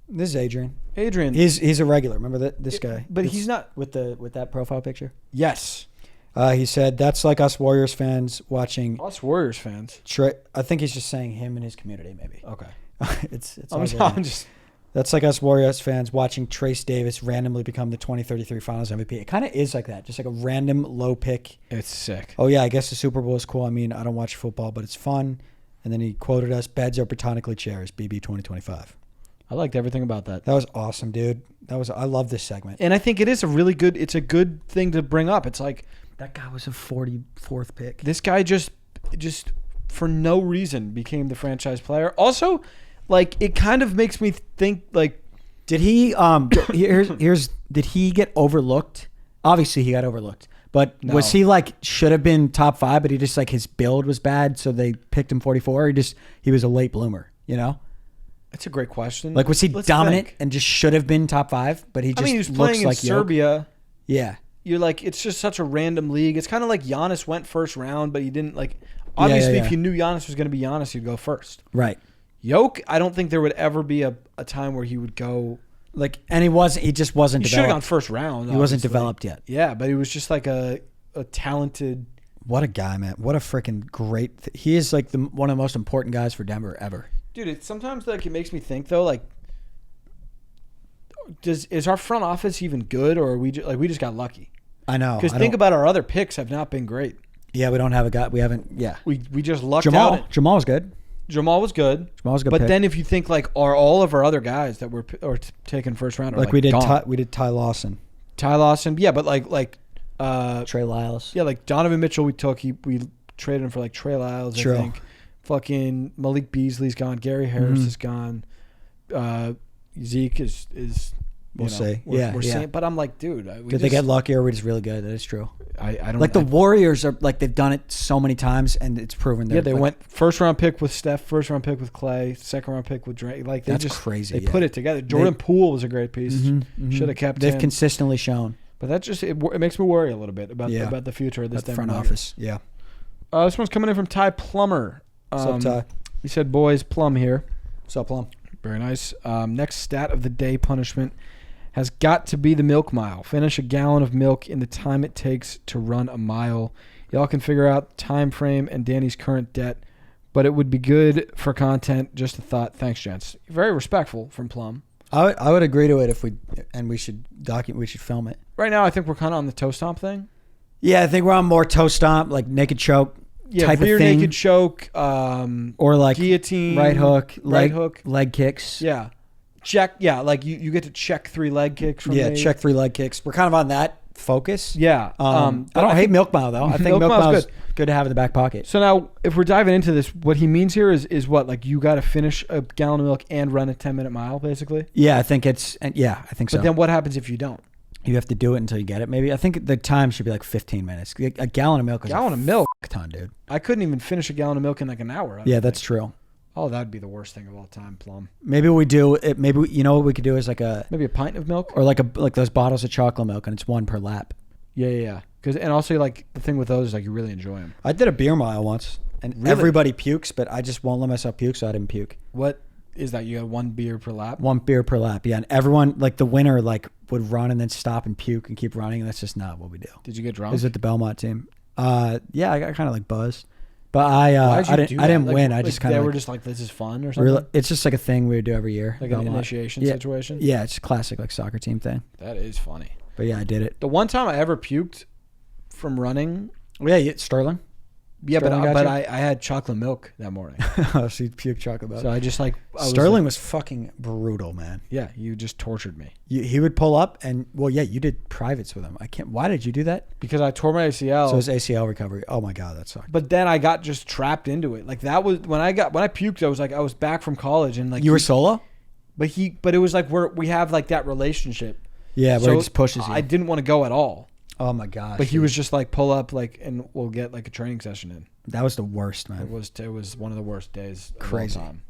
This is Adrian. Adrian. He's a regular. Remember this guy? But This- he's not. with that profile picture. Yes. He said that's like us Warriors fans watching. Us Warriors fans. I think he's just saying him and his community maybe. Okay. it's I'm all just, good. I'm just. That's like us Warriors fans watching Trace Davis randomly become the 2033 Finals MVP. It kind of is like that, just like a random low pick. It's sick. Oh yeah, I guess the Super Bowl is cool. I mean, I don't watch football, but it's fun. And then he quoted us: "Beds are platonically chairs." BB 2025. I liked everything about that. That was awesome, dude. I love this segment. And I think it is it's a good thing to bring up. It's like That guy was a 44th pick. this guy just for no reason became the franchise player. Also, like it kind of makes me think like Did he? Did he get overlooked? Obviously, he got overlooked. But No. was he like should have been top 5? But he just like his build was bad, so they picked him 44. Or he was a late bloomer. You know, That's a great question. like was he Let's dominant think. and just should have been top 5? But he just he was looks playing in like Jokic. Serbia. Yeah, You're like, it's just such a random league. It's kind of like Giannis went first round, but he didn't like. Obviously, yeah. if you knew Giannis was going to be Giannis, you'd go first. right. Jokic, I don't think there would ever be a time where he would go. Like, and he just wasn't He should have gone developed. first round. He wasn't obviously. developed yet. Yeah, but he was just like a talented. What a guy, man! What a freaking great. He is like one of the most important guys for Denver ever. Dude, it's sometimes like it makes me think though, like, is our front office even good, or are we just got lucky? I know. Because think about our other picks have not been great. Yeah, we don't have a guy. We haven't. Yeah, We just lucked out. Jamal was good. Jamal was good. Jamal was a good But pick. then if you think like, are all of our other guys that were taken first round are like we did. gone? We did Ty Lawson, Ty Lawson, yeah, but like Trey Lyles. yeah, like Donovan Mitchell, we traded him for like Trey Lyles, True. I think. Fucking Malik Beasley's gone. Gary Harris is gone. Zeke is. We'll see. We're seeing, but I'm like, dude, Did they get lucky or we're just really good? That is true. I don't Like the Warriors are like they've done it so many times and it's proven. Yeah, they like, went first round pick with Steph, first round pick with Clay, second round pick with Drake. Like they That's just crazy, They yeah. put it together. Jordan Poole was a great piece. Should have kept They've him. consistently shown But that just it makes me worry a little bit about Yeah. about the future of this at the Denver front Nuggets. office. Yeah. This one's coming in from Ty Plummer. What's up, Ty? He said, "Boys, Plum here." What's up, Plum? Very nice. Next stat of the day punishment has got to be the milk mile. Finish a gallon of milk in the time it takes to run a mile. Y'all can figure out time frame and Danny's current debt, but it would be good for content. Just a thought. Thanks, gents. Very respectful from Plum. I would agree to it if we should film it. Right now, I think we're kind of on the toe stomp thing. Yeah, I think we're on more toe stomp, like naked choke Yeah, type rear of thing. naked choke, or like guillotine, right hook, right hook. leg kicks. Yeah. Check. Yeah, like you get to check 3 leg kicks from Yeah, me. check 3 leg kicks. We're kind of on that focus. Yeah. I don't hate milk mile though. I think Milk milk Mile's mile's good. good to have in the back pocket. So now, if we're diving into this, what he means here is what? Like you got to finish a gallon of milk and run a 10-minute mile, basically. Yeah, I think so. But then what happens if you don't? You have to do it until you get it. Maybe I think the time should be like 15 minutes. A gallon of milk is Gallon of milk? a ton, dude. I couldn't even finish a gallon of milk in like an hour. I don't Yeah, think. that's true. Oh, that would be the worst thing of all time, Plum. Maybe we do it. Maybe you know what we could do is like Maybe a pint of milk. or like those bottles of chocolate milk and it's 1 per lap. Yeah. And also like the thing with those is like you really enjoy them. I did a beer mile once and Really? everybody pukes, but I just won't let myself puke, so I didn't puke. What is that? You got 1 beer per lap. 1 beer per lap, yeah. And everyone, like the winner, like would run and then stop and puke and keep running. And that's just not what we do. Did you get It drunk? was at the Belmont team. Yeah, I got kind of like buzzed, but I Why'd you do I didn't that? win. Like, I just like kind they of were just like, this is fun or something. it's just like a thing we would do every year. Like an Belmont. initiation Yeah. situation. Yeah, it's a classic like soccer team thing. That is funny. But yeah, I did it. The one time I ever puked from running. Yeah, Sterling. Yeah, Sterling got but you? I had chocolate milk that morning. Oh, so you puked chocolate milk. So I just like Sterling was was fucking brutal, man. yeah, you just tortured me He would pull up and you did privates with him. I can't. Why did you do that? because I tore my ACL. So his ACL recovery. Oh my god, that sucked. But then I got just trapped into it. Like that was when I puked. I was back from college and like You were solo? but it was like we have like that relationship. Yeah, where So he just pushes you. I didn't want to go at all. Oh my gosh. But he was just like pull up like and we'll get like a training session in. That was the worst, man. It was one of the worst days. Crazy. Of all time.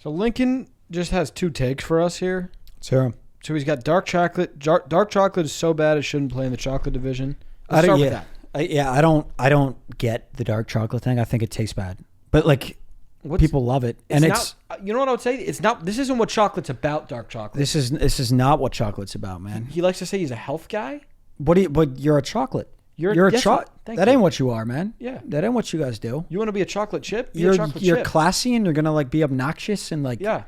So Lincoln just has 2 takes for us here. Let's hear him. So he's got dark chocolate. Dark chocolate is so bad it shouldn't play in the chocolate division. Let's start with that. I don't get the dark chocolate thing. I think it tastes bad. But like people love it. And it's not, you know what I would say? It's not. This isn't what chocolate's about. Dark chocolate. this is not what chocolate's about, man. He likes to say he's a health guy. But you're a chocolate. You're a yes, chocolate. thank That you. ain't what you are, man. Yeah. That ain't what you guys do. You want to be a chocolate chip? Be You're a chocolate chip. classy and you're gonna like be obnoxious and like Yeah.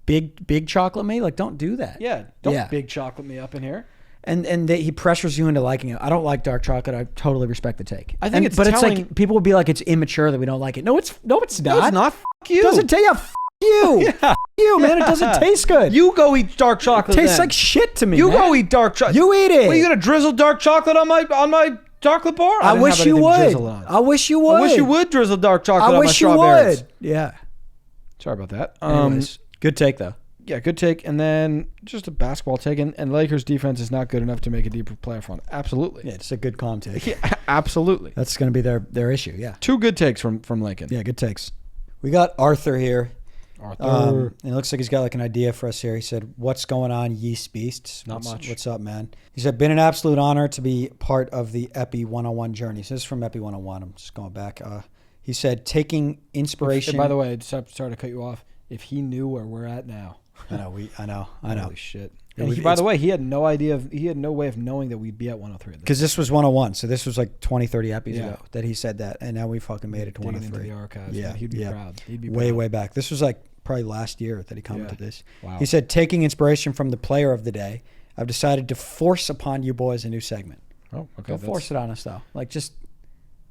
big chocolate me. Like don't do that. Yeah. Don't Yeah. big chocolate me up in here. And he pressures you into liking it. I don't like dark chocolate. I totally respect the take. I think it's but it's telling- like people would be like it's immature that we don't like it. No, it's not. No, it's not. F you. It doesn't taste. Yeah, f you. Yeah. F you, man. It doesn't taste good. You go eat dark chocolate. tastes then. like shit to me. You man. go eat dark chocolate. You eat it. What, are you gonna drizzle dark chocolate on my chocolate bar? I didn't wish have you anything to would. drizzle on. I wish you would. I wish you would drizzle dark chocolate I on my wish you strawberries. would. Yeah. Sorry about that. Anyways, good take though. Yeah, good take. And then just a basketball take. And Lakers defense is not good enough to make a deeper playoff run. Absolutely. Yeah, it's a good calm take. Yeah, absolutely. That's going to be their issue. Yeah. 2 good takes from Lincoln. Yeah, good takes. We got Arthur here. Arthur. And it looks like he's got like an idea for us here. He said, "What's going on, Yeast Beasts?" Not much. What's up, man? He said, "Been an absolute honor to be part of the Epi 101 journey." So this is from Epi 101. I'm just going back. He said, "Taking inspiration." By the way, sorry to cut you off. If he knew where we're at now. I know. Holy shit. And by the way, he had no way of knowing that we'd be at 103. Because this was 101, so this was like 20, 30 episodes ago that he said that, and now we fucking made it to 103. Into the archives. Yeah, Man, he'd be proud. He'd be way, proud. way back. This was like probably last year that he commented this. Wow. He said, "Taking inspiration from the player of the day, I've decided to force upon you boys a new segment." Oh, okay. Don't force it on us, though. Like, just,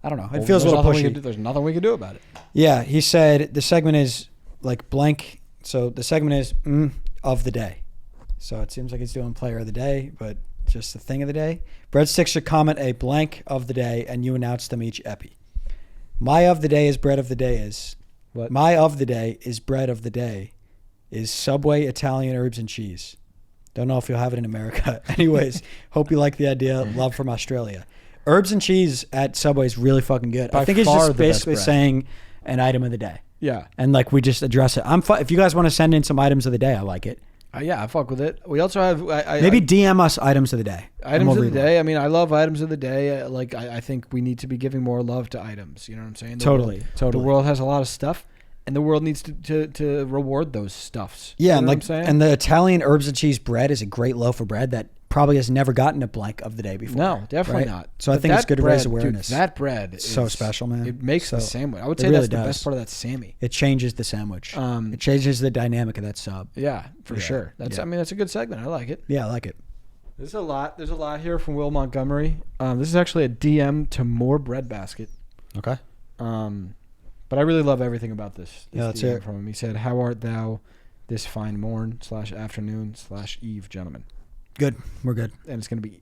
I don't know. It Well, feels a little pushy. There's nothing we can do about it. Yeah, he said the segment is like blank. So the segment is of the day. So it seems like he's doing player of the day, but just the thing of the day. Breadsticks should comment a blank of the day, and you announce them each epi. My of the day is bread of the day is. What? My of the day is bread of the day is Subway Italian herbs and cheese. Don't know if you'll have it in America. Anyways, hope you like the idea. Love from Australia. Herbs and cheese at Subway is really fucking good. By I think he's far just the best basically bread. saying an item of the day. Yeah. And like we just address it. If you guys want to send in some items of the day, I like it. Yeah, I fuck with it. We also have Maybe DM us items of the day. items of the day. I mean, I love items of the day. I think we need to be giving more love to items. You know what I'm saying? Totally. The world has a lot of stuff, and the world needs to reward those stuffs. Yeah, you and know like, what I'm saying? and the Italian herbs and cheese bread is a great loaf of bread that probably has never gotten a blank of the day before. No, definitely right? not. So I But think it's that good to bread, raise awareness. Dude, that bread It's is so special, man. It makes the So- sandwich. I would it say really that's the does. best part of that Sammy. It changes the sandwich. Um, It changes the dynamic of that sub. Yeah, for sure. That's. yeah. I mean, that's a good segment. I like it. Yeah, I like it. There's a lot here from Will Montgomery. This is actually a DM to more bread basket. Okay. But I really love everything about this. Yeah, let's DM hear it. from him. He said, "How art thou this fine morn/afternoon/eve, gentlemen?" Good. We're good. And it's gonna be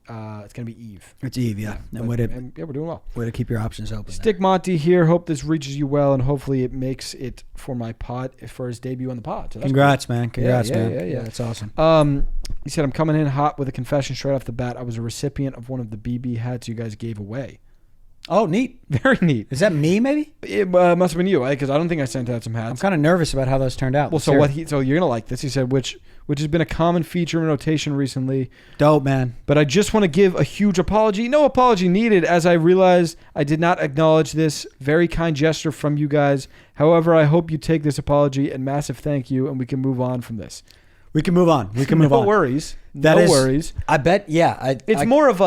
Eve. It's Eve, yeah. And But- way to yeah, we're doing well. keep your options open. Stick Monty here. Hope this reaches you well, and hopefully it makes it for my pod for his debut on the pod. So that's Congrats, man. Congrats, Yeah, man. yeah, yeah. That's awesome. He said, "I'm coming in hot with a confession straight off the bat. I was a recipient of one of the BB hats you guys gave away." Oh, neat. Very neat. Is that me, maybe? It must have been you, because I don't think I sent out some hats. I'm kind of nervous about how those turned out. Well, Let's so hear what it. so you're gonna like this. He said, which has been a common feature in rotation recently. Dope, man. But I just want to give a huge apology. No apology needed, as I realized I did not acknowledge this very kind gesture from you guys. However, I hope you take this apology and massive thank you, and we can move on from this. We can move on. We can move on. No worries. That no is- worries. I bet. Yeah. It's more of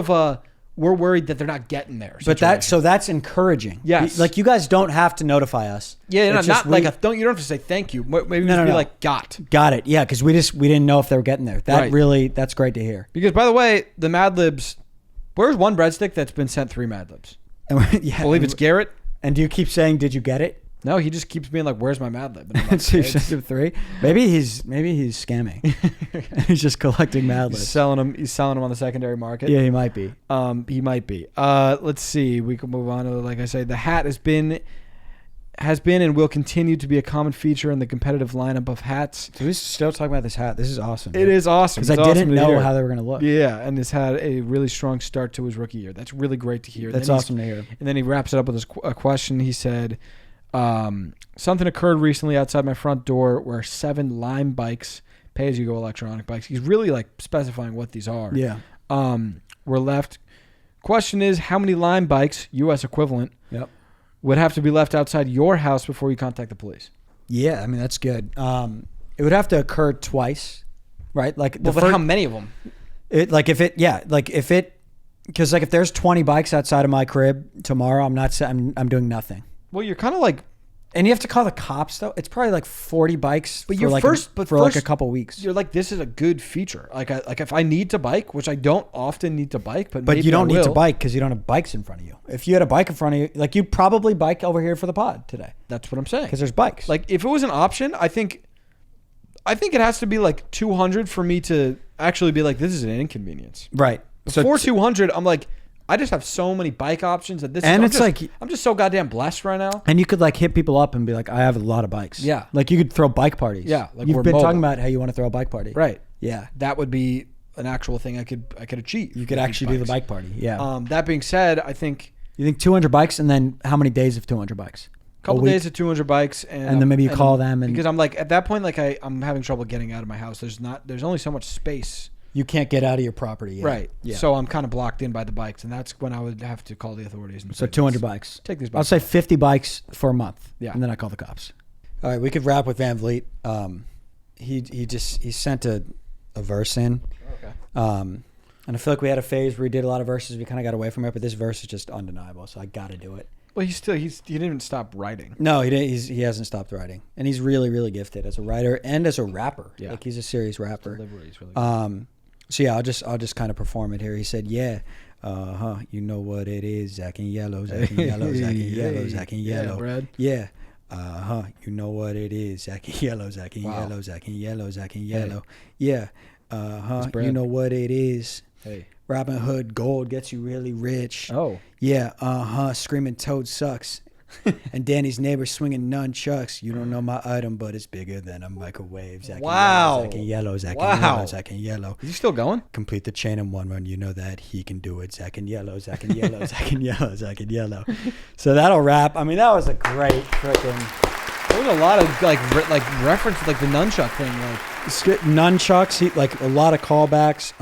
a. We're worried that they're not getting there. But that's encouraging. Yes. Like you guys don't have to notify us. Yeah, It's not just like you don't have to say thank you. Maybe just be no. like got. Got it. Yeah, because we didn't know if they were getting there. That Right. that's great to hear. Because by the way, the Mad Libs, where's one breadstick that's been sent 3 Mad Libs? Yeah, I believe it's Garrett. And do you keep saying, "Did you get it?" No, he just keeps being like, "Where's my Mad Lib?" And I'm like, So you "It's- sent him 3. Maybe he's scamming. He's just collecting Mad He's Libs. selling them. He's selling them on the secondary market. Yeah, he might be. He might be. Let's see. We can move on to, like I say, the hat has been and will continue to be a common feature in the competitive lineup of hats. So we're still talking about this hat. This is awesome. It is awesome because I It's awesome didn't to know hear. how they were going to look. Yeah, and has had a really strong start to his rookie year. That's really great to hear. That's Then he's- awesome to hear. And then he wraps it up with a question. He said, "Something occurred recently outside my front door where 7 Lime bikes, pay-as-you-go electronic bikes." He's really like specifying what these are. Yeah. Were left. Question is, how many Lime bikes, U.S. equivalent, Yep. would have to be left outside your house before you contact the police? Yeah, I mean that's good. It would have to occur twice, right? Like But how many of them? because if there's 20 bikes outside of my crib tomorrow, I'm doing nothing. Well, you're kind of like, And you have to call the cops though. It's probably like 40 bikes But for you're like first- a, but for like a first- couple weeks. you're like, this is a good feature. Like if I need to bike, which I don't often need to bike, but But maybe you don't I need to will. bike because you don't have bikes in front of you. If you had a bike in front of you, like you'd probably bike over here for the pod today That's what I'm saying. because there's bikes. Like if it was an option, I think it has to be like 200 for me to actually be like, this is an inconvenience. right. Before 200, I'm like, I just have so many bike options that this. And I'm it's just, like- I'm just so goddamn blessed right now. And you could like hit people up and be like, I have a lot of bikes. Yeah. Like you could throw bike parties. Yeah, like you've we're been mobile. talking about how you want to throw a bike party. Right. Yeah. That would be an actual thing I could achieve. You could with actually these do the bikes. bike party. Yeah. That being said, I think You think 200 bikes, and then how many days of 200 bikes? a couple week? days of 200 bikes, And then maybe you call them and- because I'm like at that point, like I'm having trouble getting out of my house. There's only so much space. You can't get out of your property. Yeah. Right. Yeah. So I'm kind of blocked in by the bikes, and that's when I would have to call the authorities. And So say, 200 "Let's bikes. Take these I'll bikes. say 50 bikes for a month. Yeah. And then I call the cops. All right, we could wrap with Van Vliet. He sent a verse in. Okay. And I feel like we had a phase where we did a lot of verses. We kind of got away from it, but this verse is just undeniable, so I got to do it. Well, he didn't even stop writing. No, he didn't. He hasn't stopped writing, and he's really, really gifted as a writer and as a rapper. Yeah. Like he's a serious rapper. Delivery's really good. So yeah, I'll just kind of perform it here. He said, "Yeah, you know what it is, Zach and Yellow, Zach and Yellow, Zach and Yellow, Zach and Yeah, Yellow, Brad. yeah, you know what it is, Zach and Yellow, Zach and Wow. Yellow, Zach and Yellow, Zach and Hey. Yellow, yeah, Brad. you know what it is." Hey. Robin Hood gold gets you really rich. Oh. Yeah, screaming Toad sucks. And Danny's neighbor swinging nunchucks. You don't know my item, but it's bigger than a microwave. Zach Wow. and Yellow, Zach and Wow. Yellow, Zach and Yellow. Is he still going? Complete the chain in one run. You know that he can do it. Zach and Yellow, Zach and Yellow, Zach and Yellow, Zach and Yellow. So that'll wrap. I mean, that was a great freaking There was a lot of like reference like the nunchuck thing. Like nunchucks. Like a lot of callbacks.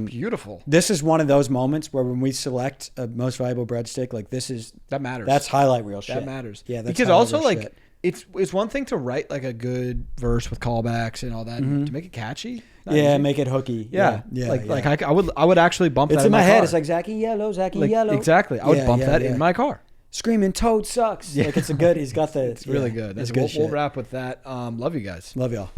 beautiful. This is one of those moments where when we select a most valuable breadstick, like this is That matters. that's highlight reel shit. That matters. Yeah, that's because highlight also reel like shit. it's one thing to write like a good verse with callbacks and all that to make it catchy. Not Yeah, easy. make it hooky. Yeah, yeah. like I would actually bump It's that in my my head. car. It's like Zach and Yellow, Zach and Like, Yellow. exactly. I would Yeah, bump yeah, that yeah. in my car. Screaming Toad sucks. Like it's a good. He's got the. It's really good. It's We'll good shit. wrap with that. Love you guys. Love y'all.